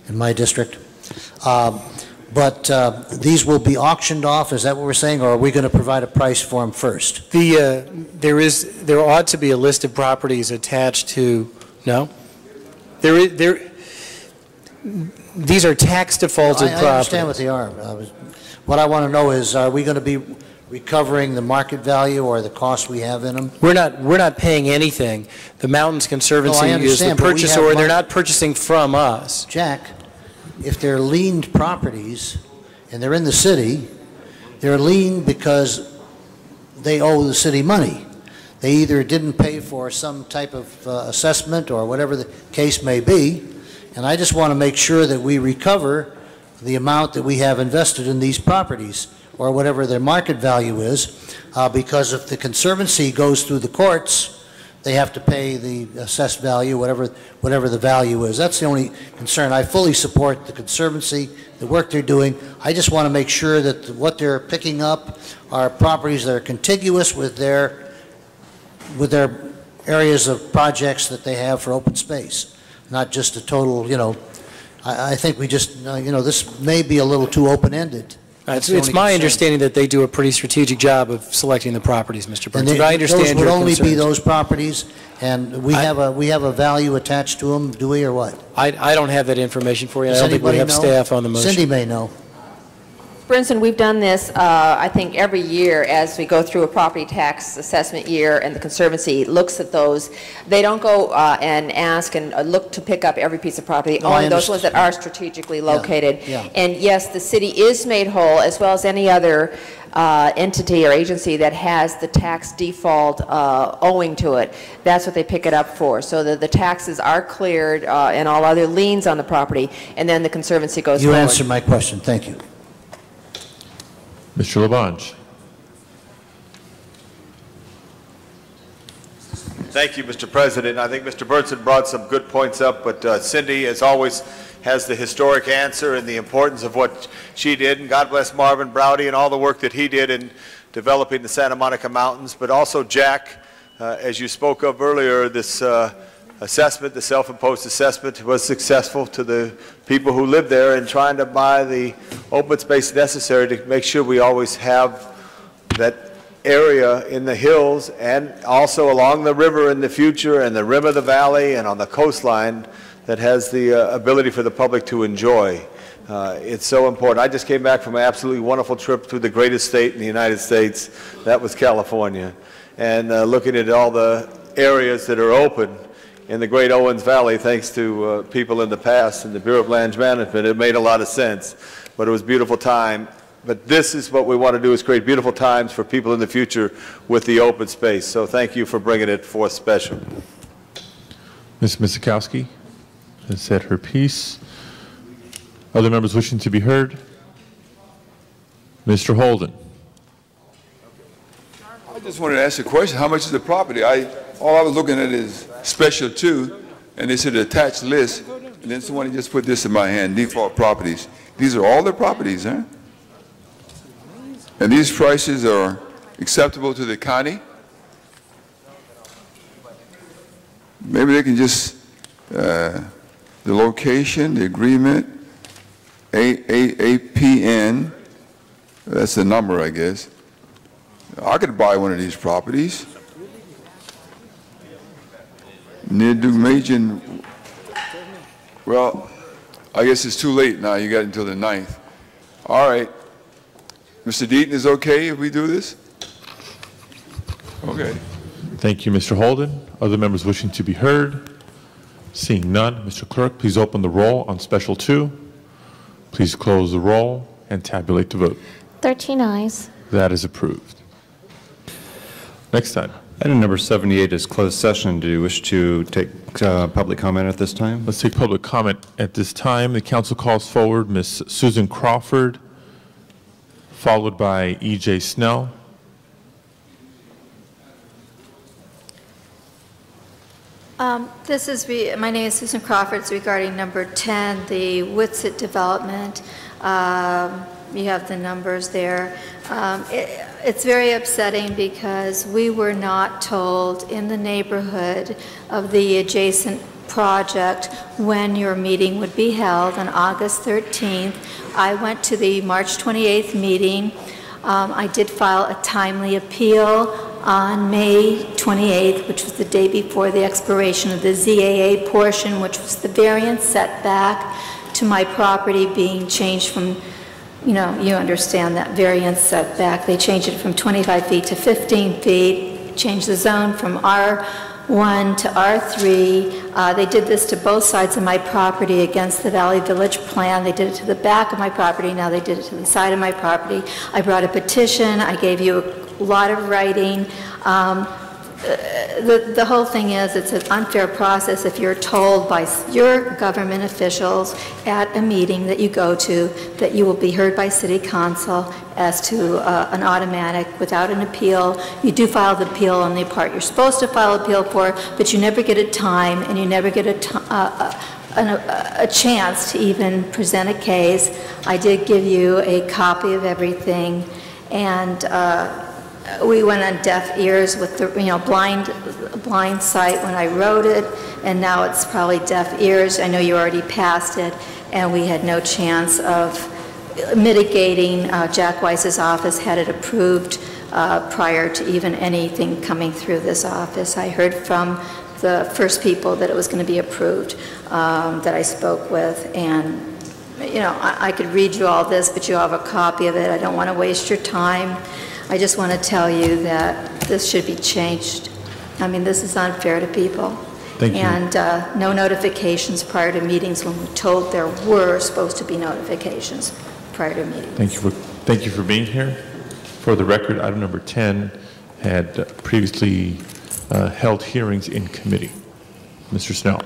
in my district. But these will be auctioned off, is that what we're saying, or are we going to provide a price for them first? There ought to be a list of properties attached to, no? these are tax defaulted properties. I understand what they are. What I want to know is, are we going to be recovering the market value or the cost we have in them? We're not paying anything. The Mountains Conservancy is the purchaser, and they're not purchasing from us. Jack, if they're liened properties and they're in the city, they're liened because they owe the city money. They either didn't pay for some type of assessment or whatever the case may be, and I just want to make sure that we recover the amount that we have invested in these properties, or whatever their market value is, because if the Conservancy goes through the courts, they have to pay the assessed value, whatever the value is. That's the only concern. I fully support the Conservancy, the work they're doing. I just want to make sure that what they're picking up are properties that are contiguous with their areas of projects that they have for open space, not just a total, you know, I think we just, you know, this may be a little too open-ended. It's my understanding that they do a pretty strategic job of selecting the properties, Mr. Burns. And I understand those would only be those properties, and we have a value attached to them, do we, or what? I don't have that information for you. Does I don't think we have anybody know? staff on the motion. Cindy may know. Brinson, we've done this, I think, every year as we go through a property tax assessment year, and the Conservancy looks at those. They don't go and ask and look to pick up every piece of property, only those ones that are strategically located. Yeah. And yes, the city is made whole, as well as any other entity or agency that has the tax default owing to it. That's what they pick it up for, so that the taxes are cleared and all other liens on the property, and then the Conservancy goes forward. You answered my question. Thank you. Mr. Labange. Thank you, Mr. President. I think Mr. Burnson brought some good points up, but Cindy, as always, has the historic answer and the importance of what she did. And God bless Marvin Browdy and all the work that he did in developing the Santa Monica Mountains. But also Jack, as you spoke of earlier, this assessment, the self-imposed assessment, was successful to the people who live there in trying to buy the open space necessary to make sure we always have that area in the hills and also along the river in the future and the rim of the valley and on the coastline that has the ability for the public to enjoy. It's so important. I just came back from an absolutely wonderful trip through the greatest state in the United States. That was California. And looking at all the areas that are open in the great Owens Valley, thanks to people in the past and the Bureau of Land Management, it made a lot of sense. But it was a beautiful time. But this is what we want to do, is create beautiful times for people in the future with the open space. So thank you for bringing it forth special. Ms. Misikowski has said her piece. Other members wishing to be heard? Mr. Holden. I just wanted to ask a question. How much is the property? All I was looking at is Special 2, and they said attached list, and then someone just put this in my hand, default properties. These are all the properties, huh? And these prices are acceptable to the county? Maybe they can just, the location, the agreement, APN, that's the number, I guess. I could buy one of these properties. Near Dumajan, well, I guess it's too late now. You got until the 9th. All right. Mr. Deaton, is okay if we do this? Okay. Thank you, Mr. Holden. Other members wishing to be heard? Seeing none, Mr. Clerk, please open the roll on Special 2. Please close the roll and tabulate the vote. 13 ayes. That is approved. Next item. Item number 78 is closed session. Do you wish to take public comment at this time? Let's take public comment at this time. The council calls forward Ms. Susan Crawford, followed by E.J. Snell. My name is Susan Crawford. It's regarding number 10, the Whitsett development. You have the numbers there. It's very upsetting because we were not told in the neighborhood of the adjacent project when your meeting would be held on August 13th. I went to the March 28th meeting. I did file a timely appeal on May 28th, which was the day before the expiration of the ZAA portion, which was the variance setback. to my property being changed from, you know, you understand that variance setback. They changed it from 25 feet to 15 feet, changed the zone from R1 to R3. They did this to both sides of my property against the Valley Village plan. They did it to the back of my property. Now they did it to the side of my property. I brought a petition. I gave you a lot of writing. The whole thing is, it's an unfair process if you're told by your government officials at a meeting that you go to that you will be heard by City Council as to an automatic without an appeal. You do file the appeal on the part you're supposed to file appeal for, but you never get a time and you never get a chance to even present a case. I did give you a copy of everything, and we went on deaf ears with the, you know, blind sight when I wrote it, and now it's probably deaf ears. I know you already passed it, and we had no chance of mitigating. Jack Weiss's office had it approved prior to even anything coming through this office. I heard from the first people that it was going to be approved that I spoke with, and you know, I could read you all this, but you have a copy of it. I don't want to waste your time. I just want to tell you that this should be changed. I mean, this is unfair to people. Thank you. And no notifications prior to meetings when we're told there were supposed to be notifications prior to meetings. Thank you for being here. For the record, item number 10 had previously held hearings in committee. Mr. Snell.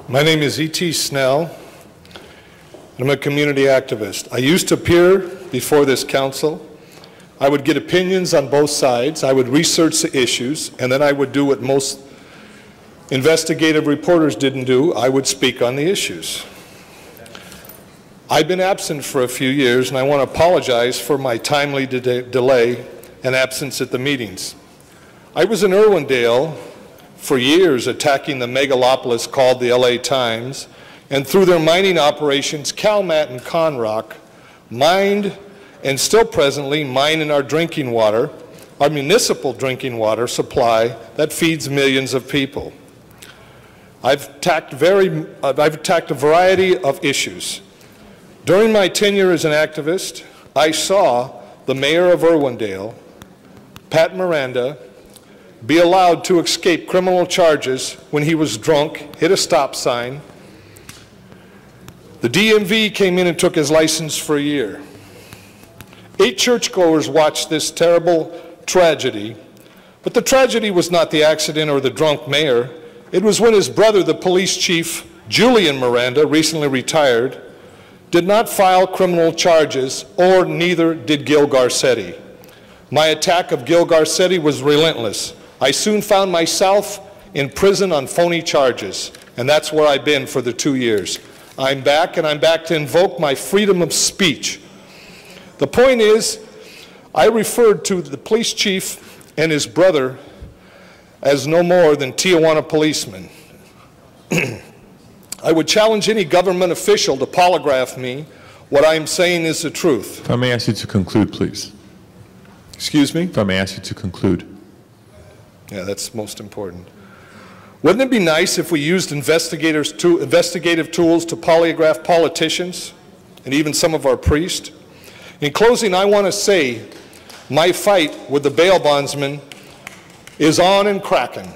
My name is E.T. Snell. I'm a community activist. I used to appear before this council. I would get opinions on both sides. I would research the issues, and then I would do what most investigative reporters didn't do. I would speak on the issues. I've been absent for a few years, and I want to apologize for my timely delay and absence at the meetings. I was in Irwindale for years attacking the megalopolis called the LA Times, and through their mining operations, Calmat and Conrock mined and still presently mine in our drinking water, our municipal drinking water supply that feeds millions of people. I've attacked a variety of issues. During my tenure as an activist, I saw the mayor of Irwindale, Pat Miranda, be allowed to escape criminal charges when he was drunk, hit a stop sign. The DMV came in and took his license for a year. 8 churchgoers watched this terrible tragedy, but the tragedy was not the accident or the drunk mayor. It was when his brother, the police chief, Julian Miranda, recently retired, did not file criminal charges, or neither did Gil Garcetti. My attack of Gil Garcetti was relentless. I soon found myself in prison on phony charges, and that's where I've been for the 2 years. I'm back, and I'm back to invoke my freedom of speech. The point is, I referred to the police chief and his brother as no more than Tijuana policemen. I would challenge any government official to polygraph me. What I'm saying is the truth. If I may ask you to conclude, please. Excuse me? If I may ask you to conclude. Yeah, that's most important. Wouldn't it be nice if we used investigative tools to polygraph politicians and even some of our priests? In closing, I want to say my fight with the bail bondsman is on and cracking.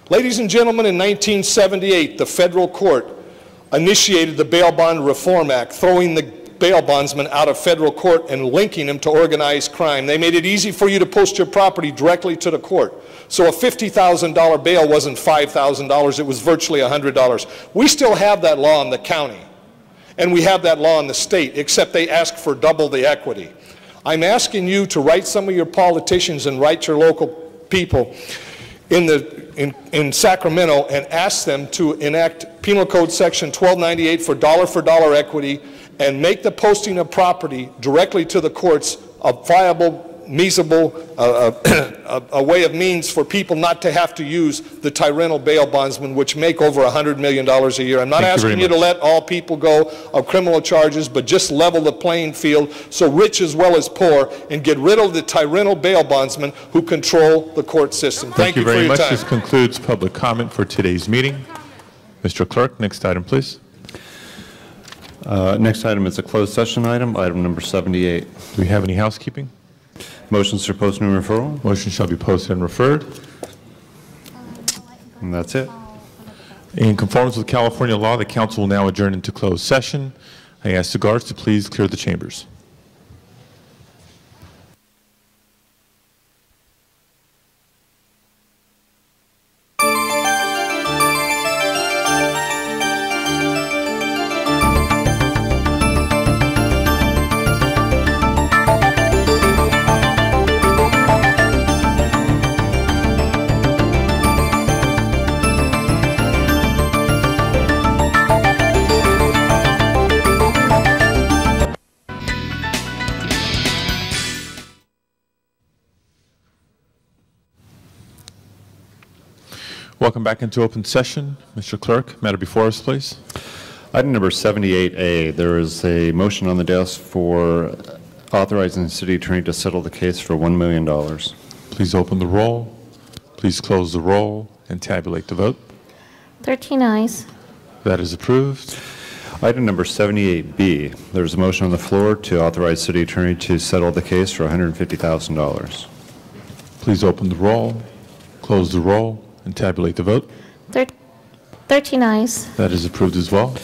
Ladies and gentlemen, in 1978, the federal court initiated the Bail Bond Reform Act, throwing the bail bondsman out of federal court and linking him to organized crime. They made it easy for you to post your property directly to the court. So a $50,000 bail wasn't $5,000, it was virtually $100. We still have that law in the county, and we have that law in the state, except they ask for double the equity. I'm asking you to write some of your politicians and write your local people in Sacramento and ask them to enact Penal Code Section 1298 for dollar equity and make the posting of property directly to the courts a viable, a way of means for people not to have to use the tyrannical bail bondsmen, which make over $100 million a year. I'm not asking you to let all people go of criminal charges, but just level the playing field so rich as well as poor, and get rid of the tyrannical bail bondsmen who control the court system. Thank you for your time. This concludes public comment for today's meeting. Mr. Clerk, next item, please. Next item is a closed session item, item number 78. Do we have any housekeeping? Motions for posting and referral? Motion shall be posted and referred. And that's it. In conformance with California law, the council will now adjourn into closed session. I ask the guards to please clear the chambers. Welcome back into open session. Mr. Clerk, matter before us, please. Item number 78A, there is a motion on the desk for authorizing the city attorney to settle the case for $1 million. Please open the roll. Please close the roll and tabulate the vote. 13 ayes. That is approved. Item number 78B, there's a motion on the floor to authorize city attorney to settle the case for $150,000. Please open the roll, close the roll, and tabulate the vote. 13 ayes. That is approved as well.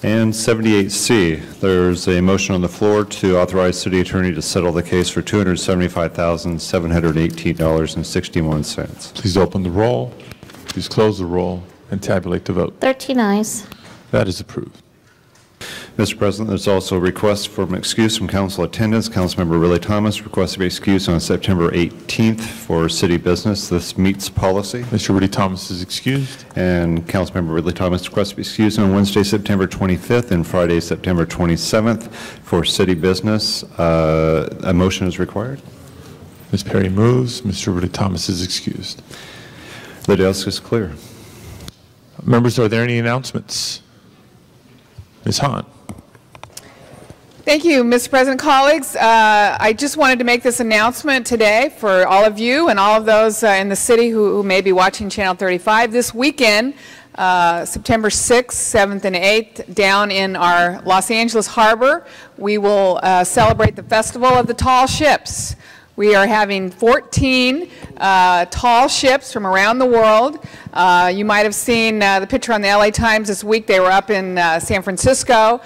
And 78C, there's a motion on the floor to authorize city attorney to settle the case for $275,718.61. Please open the roll, please close the roll, and tabulate the vote. 13 ayes. That is approved. Mr. President, there's also a request for an excuse from council attendance. Councilmember Riley Thomas requests to be excused on September 18th for city business. This meets policy. Mr. Riley Thomas is excused. And Councilmember Riley Thomas requests to be excused on Wednesday, September 25th and Friday, September 27th for city business. A motion is required. Ms. Perry moves. Mr. Riley Thomas is excused. The desk is clear. Members, are there any announcements? Ms. Hahn. Thank you, Mr. President. Colleagues, I just wanted to make this announcement today for all of you and all of those in the city who may be watching Channel 35. This weekend, September 6th, 7th, and 8th, down in our Los Angeles harbor, we will celebrate the Festival of the Tall Ships. We are having 14 tall ships from around the world. You might have seen the picture on the LA Times this week. They were up in San Francisco.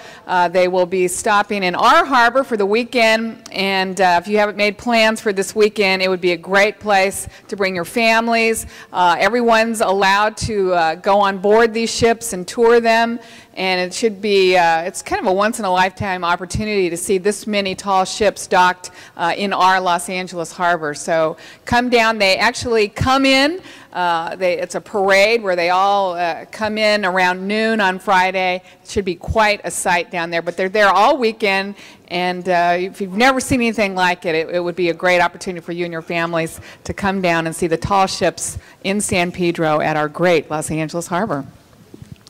They will be stopping in our harbor for the weekend. And if you haven't made plans for this weekend, it would be a great place to bring your families. Everyone's allowed to go on board these ships and tour them. And it should be, it's kind of a once-in-a-lifetime opportunity to see this many tall ships docked in our Los Angeles harbor. So come down. They actually come in. It's a parade where they all come in around noon on Friday. It should be quite a sight down there. But they're there all weekend. And if you've never seen anything like it, it would be a great opportunity for you and your families to come down and see the tall ships in San Pedro at our great Los Angeles harbor.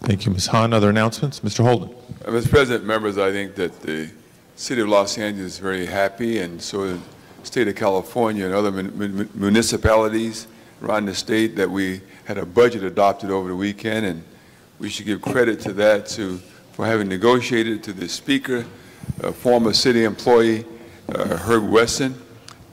Thank you, Ms. Hahn. Other announcements? Mr. Holden. Mr. President, members, I think that the City of Los Angeles is very happy, and so is the State of California and other municipalities around the state, that we had a budget adopted over the weekend, and we should give credit to that for having negotiated to the Speaker, a former city employee, Herb Weston,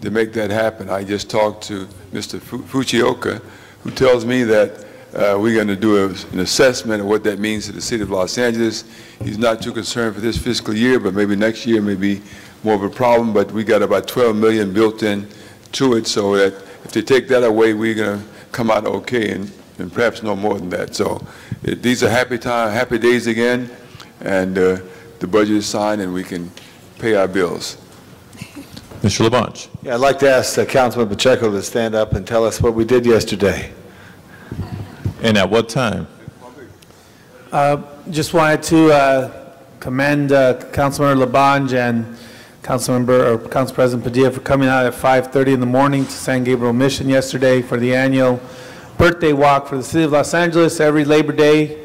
to make that happen. I just talked to Mr. Fuchioka, who tells me that we're going to do an assessment of what that means to the City of Los Angeles. He's not too concerned for this fiscal year, but maybe next year may be more of a problem. But we got about $12 million built in to it, so that if they take that away, we're going to come out okay, and perhaps no more than that. So these are happy days again, and the budget is signed, and we can pay our bills. Mr. LaBonge. Yeah, I'd like to ask Councilman Pacheco to stand up and tell us what we did yesterday. And at what time? Just wanted to commend Councilmember LaBonge and Council President Padilla for coming out at 5:30 in the morning to San Gabriel Mission yesterday for the annual birthday walk for the City of Los Angeles. Every Labor Day,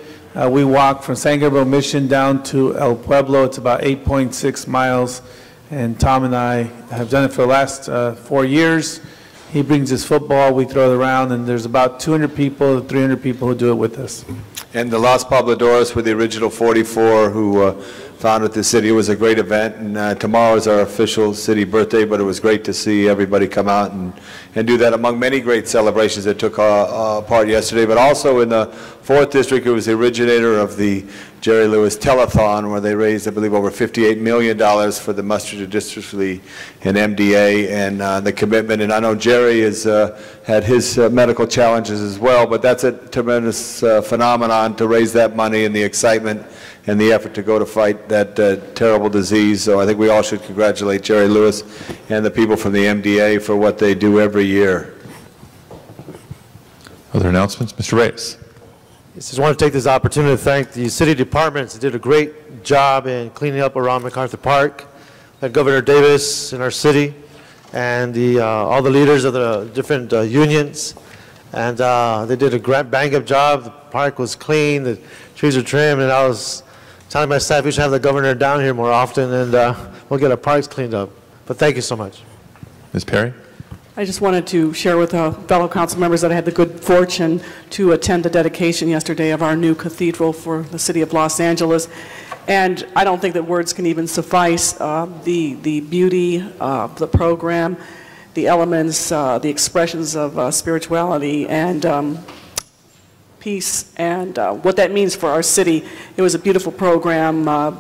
we walk from San Gabriel Mission down to El Pueblo. It's about 8.6 miles, and Tom and I have done it for the last 4 years. He brings his football, we throw it around, and there's about 200 people, 300 people who do it with us. And the Los Pobladores were the original 44 who founded the city. It was a great event, and tomorrow is our official city birthday, but it was great to see everybody come out and do that among many great celebrations that took part yesterday. But also in the 4th District, it was the originator of the Jerry Lewis Telethon, where they raised, I believe, over $58 million for the muscular dystrophy and MDA, and the commitment. And I know Jerry has had his medical challenges as well, but that's a tremendous phenomenon to raise that money and the excitement and the effort to go to fight that terrible disease. So I think we all should congratulate Jerry Lewis and the people from the MDA for what they do every year. Other announcements? Mr. Reyes. I just want to take this opportunity to thank the city departments that did a great job in cleaning up around MacArthur Park, and Governor Davis in our city, and all the leaders of the different unions. And they did a bang-up job. The park was clean, the trees were trimmed, and I was telling my staff we should have the governor down here more often, and we'll get our parks cleaned up. But thank you so much. Ms. Perry? I just wanted to share with fellow council members that I had the good fortune to attend the dedication yesterday of our new cathedral for the city of Los Angeles. And I don't think that words can even suffice the beauty of the program, the elements, the expressions of spirituality and peace, and what that means for our city. It was a beautiful program,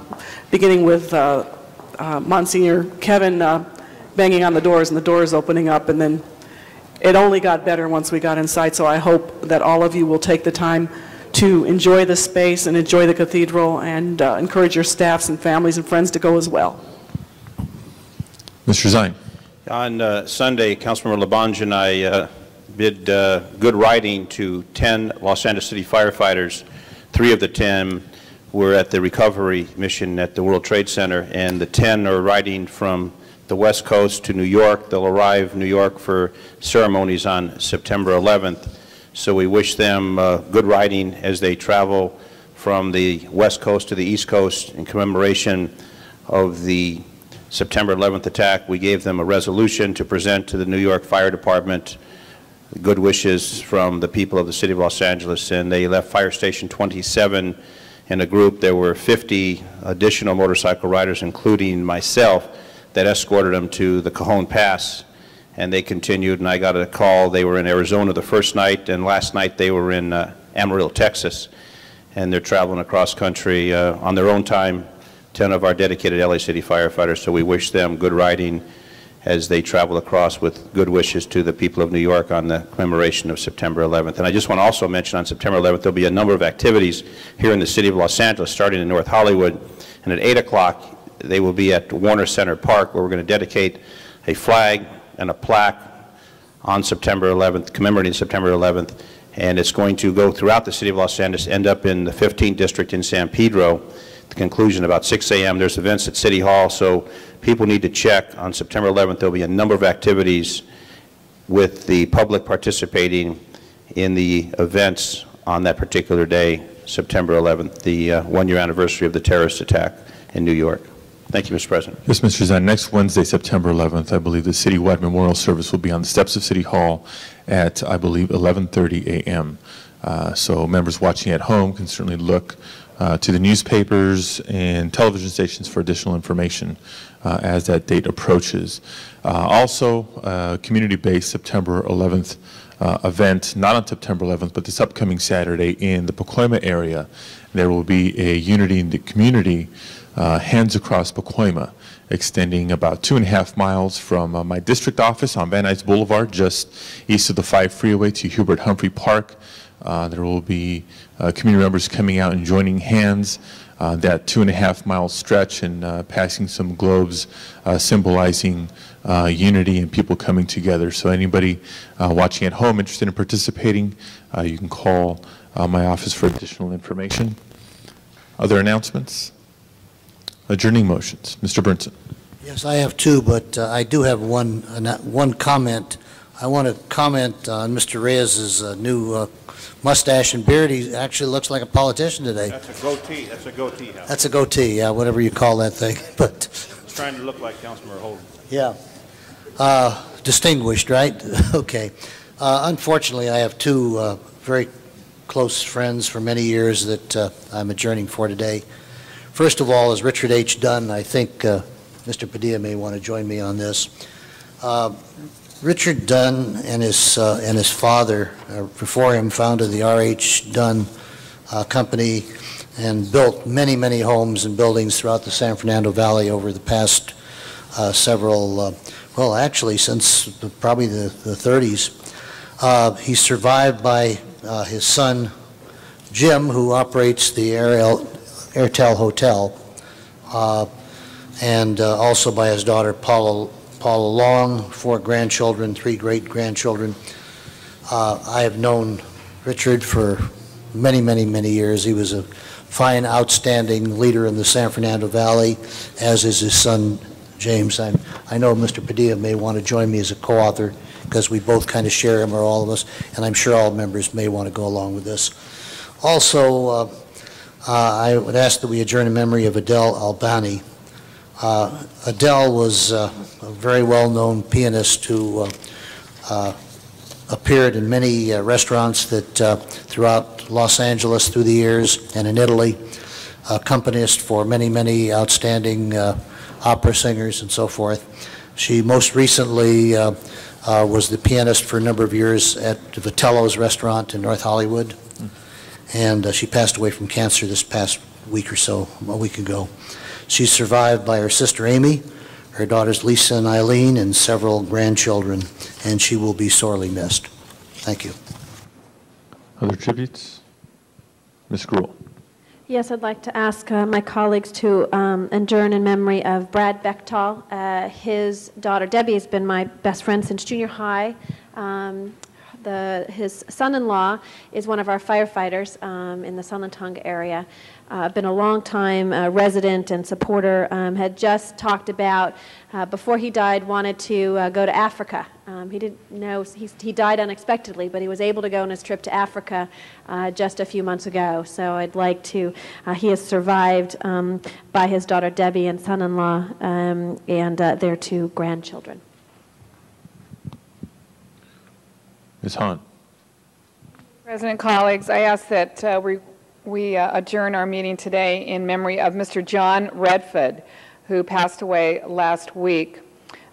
beginning with Monsignor Kevin banging on the doors and the doors opening up, and then it only got better once we got inside. So I hope that all of you will take the time to enjoy the space and enjoy the cathedral, and encourage your staffs and families and friends to go as well. Mr. Zine. On Sunday, Councilmember Labange and I bid good riding to 10 Los Angeles City firefighters. 3 of the 10 were at the recovery mission at the World Trade Center, and the 10 are riding from the West Coast to New York. They'll arrive in New York for ceremonies on September 11th. So we wish them good riding as they travel from the West Coast to the East Coast in commemoration of the September 11th attack. We gave them a resolution to present to the New York Fire Department, good wishes from the people of the city of Los Angeles, and they left Fire Station 27 in a group. There were 50 additional motorcycle riders, including myself, that escorted them to the Cajon Pass, and they continued, and I got a call. They were in Arizona the first night, and last night they were in Amarillo, Texas, and they're traveling across country on their own time, 10 of our dedicated LA City firefighters. So we wish them good riding as they travel across, with good wishes to the people of New York on the commemoration of September 11th. And I just want to also mention on September 11th there'll be a number of activities here in the city of Los Angeles, starting in North Hollywood, and at 8 o'clock they will be at Warner Center Park, where we're going to dedicate a flag and a plaque on September 11th, commemorating September 11th, and it's going to go throughout the city of Los Angeles, end up in the 15th District in San Pedro. The conclusion about 6 a.m. There's events at City Hall, so people need to check. On September 11th, there'll be a number of activities with the public participating in the events on that particular day, September 11th, the one-year anniversary of the terrorist attack in New York. Thank you, Mr. President. Yes, Mr. Zine. Next Wednesday, September 11th, I believe the citywide memorial service will be on the steps of City Hall at, I believe, 11:30 a.m. So members watching at home can certainly look to the newspapers and television stations for additional information as that date approaches. Also, community-based September 11th event, not on September 11th, but this upcoming Saturday in the Pacoima area. There will be a Unity in the Community Hands Across Pacoima, extending about 2.5 miles from my district office on Van Nuys Boulevard, just east of the 5 freeway, to Hubert Humphrey Park. There will be community members coming out and joining hands that 2.5 mile stretch, and passing some globes symbolizing unity and people coming together. So anybody watching at home interested in participating, you can call my office for additional information. Other announcements? Adjourning motions. Mr. Burnson. Yes, I have 2, but I do have one comment. I want to comment on Mr. Reyes's new mustache and beard. He actually looks like a politician today. That's a goatee. That's a goatee. Howard. That's a goatee, yeah, whatever you call that thing. But It's trying to look like Councilmember Holden. yeah, distinguished, right? Okay. Unfortunately, I have 2 very close friends for many years that I'm adjourning for today. First of all is Richard H. Dunn. I think Mr. Padilla may want to join me on this. Richard Dunn and his father, before him, founded the R.H. Dunn Company and built many, many homes and buildings throughout the San Fernando Valley over the past several, well, actually since probably the 30s. He's survived by his son, Jim, who operates the Airtel Hotel, and also by his daughter, Paula Long, 4 grandchildren, 3 great-grandchildren. I have known Richard for many, many, many years. He was a fine, outstanding leader in the San Fernando Valley, as is his son, James. I know Mr. Padilla may want to join me as a co-author because we both kind of share him, or all of us, and I'm sure all members may want to go along with this. Also, I would ask that we adjourn in memory of Adele Albani. Adele was a very well-known pianist who appeared in many restaurants that throughout Los Angeles through the years, and in Italy, accompanist for many, many outstanding opera singers and so forth. She most recently was the pianist for a number of years at Vitello's restaurant in North Hollywood, and she passed away from cancer this past week or so, a week ago. She's survived by her sister Amy, her daughters Lisa and Eileen, and several grandchildren, and she will be sorely missed. Thank you. Other tributes? Ms. Gruhl. Yes, I'd like to ask my colleagues to adjourn in memory of Brad Bechtal. His daughter Debbie has been my best friend since junior high. His son-in-law is one of our firefighters in the Sunlantung area. Been a long time resident and supporter. Had just talked about, before he died, wanted to go to Africa. He didn't know, he died unexpectedly, but he was able to go on his trip to Africa just a few months ago. So I'd like to, he is survived by his daughter Debbie and son-in-law and their 2 grandchildren. Ms. Hahn. President, colleagues, I ask that we adjourn our meeting today in memory of Mr. John Redford, who passed away last week.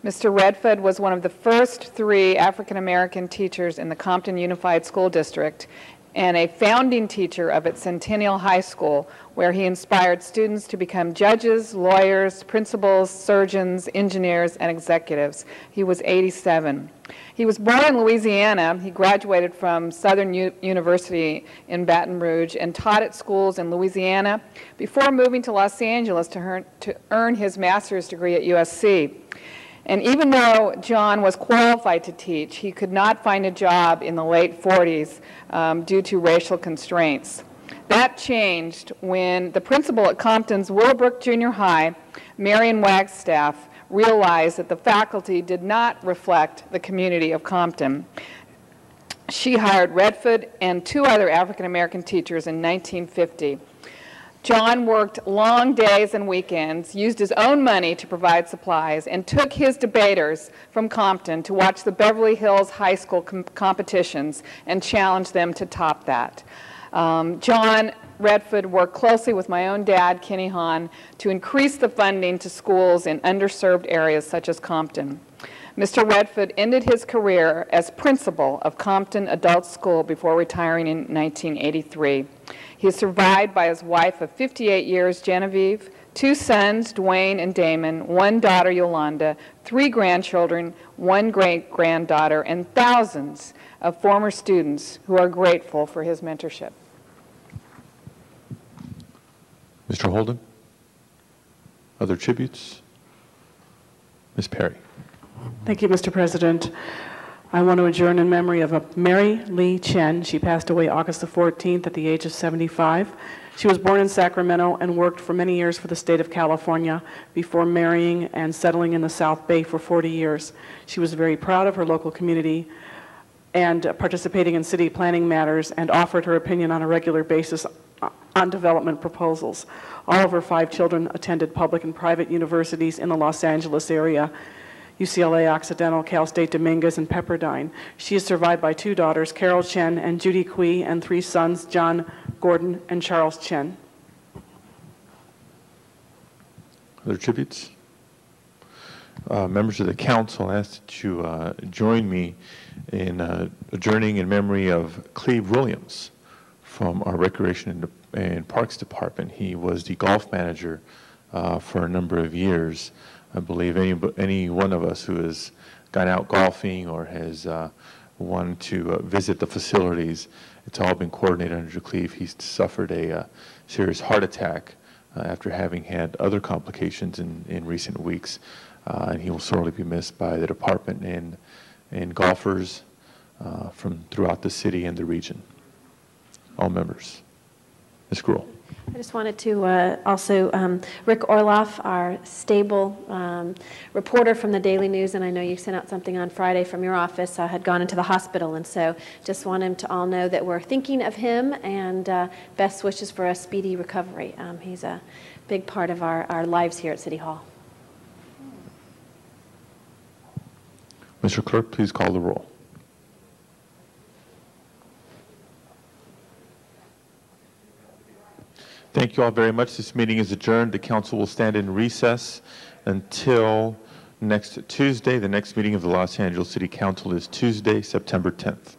Mr. Redford was one of the first 3 African-American teachers in the Compton Unified School District and a founding teacher of at Centennial High School, where he inspired students to become judges, lawyers, principals, surgeons, engineers, and executives. He was 87. He was born in Louisiana. He graduated from Southern University in Baton Rouge and taught at schools in Louisiana before moving to Los Angeles to earn his master's degree at USC. And even though John was qualified to teach, he could not find a job in the late 40s due to racial constraints. That changed when the principal at Compton's Willowbrook Junior High, Marion Wagstaff, realized that the faculty did not reflect the community of Compton. She hired Redford and 2 other African-American teachers in 1950. John worked long days and weekends, used his own money to provide supplies, and took his debaters from Compton to watch the Beverly Hills High School competitions and challenge them to top that. John Redford worked closely with my own dad, Kenny Hahn, to increase the funding to schools in underserved areas such as Compton. Mr. Redford ended his career as principal of Compton Adult School before retiring in 1983. He is survived by his wife of 58 years, Genevieve, 2 sons, Dwayne and Damon, 1 daughter, Yolanda, 3 grandchildren, 1 great-granddaughter, and thousands of former students who are grateful for his mentorship. Mr. Holden? Other tributes? Ms. Perry. Thank you, Mr. President. I want to adjourn in memory of Mary Lee Chen. She passed away August the 14th at the age of 75. She was born in Sacramento and worked for many years for the state of California before marrying and settling in the South Bay for 40 years. She was very proud of her local community and participating in city planning matters, and offered her opinion on a regular basis on development proposals. All of her 5 children attended public and private universities in the Los Angeles area: UCLA Occidental, Cal State Dominguez, and Pepperdine. She is survived by 2 daughters, Carol Chen and Judy Kui, and 3 sons, John, Gordon, and Charles Chen. Other tributes? Members of the council, I ask that you join me in adjourning in memory of Cleve Williams from our Recreation and Parks Department. He was the golf manager for a number of years. I believe any one of us who has gone out golfing or has wanted to visit the facilities, it's all been coordinated under Cleve. He's suffered a serious heart attack after having had other complications in recent weeks. And he will sorely be missed by the department and golfers from throughout the city and the region. All members. Ms. Gruhl. I just wanted to also, Rick Orloff, our stable reporter from the Daily News, and I know you sent out something on Friday from your office, had gone into the hospital, and so just want him to all know that we're thinking of him and best wishes for a speedy recovery. He's a big part of our lives here at City Hall. Mr. Clerk, please call the roll. Thank you all very much. This meeting is adjourned. The council will stand in recess until next Tuesday. The next meeting of the Los Angeles City Council is Tuesday, September 10th.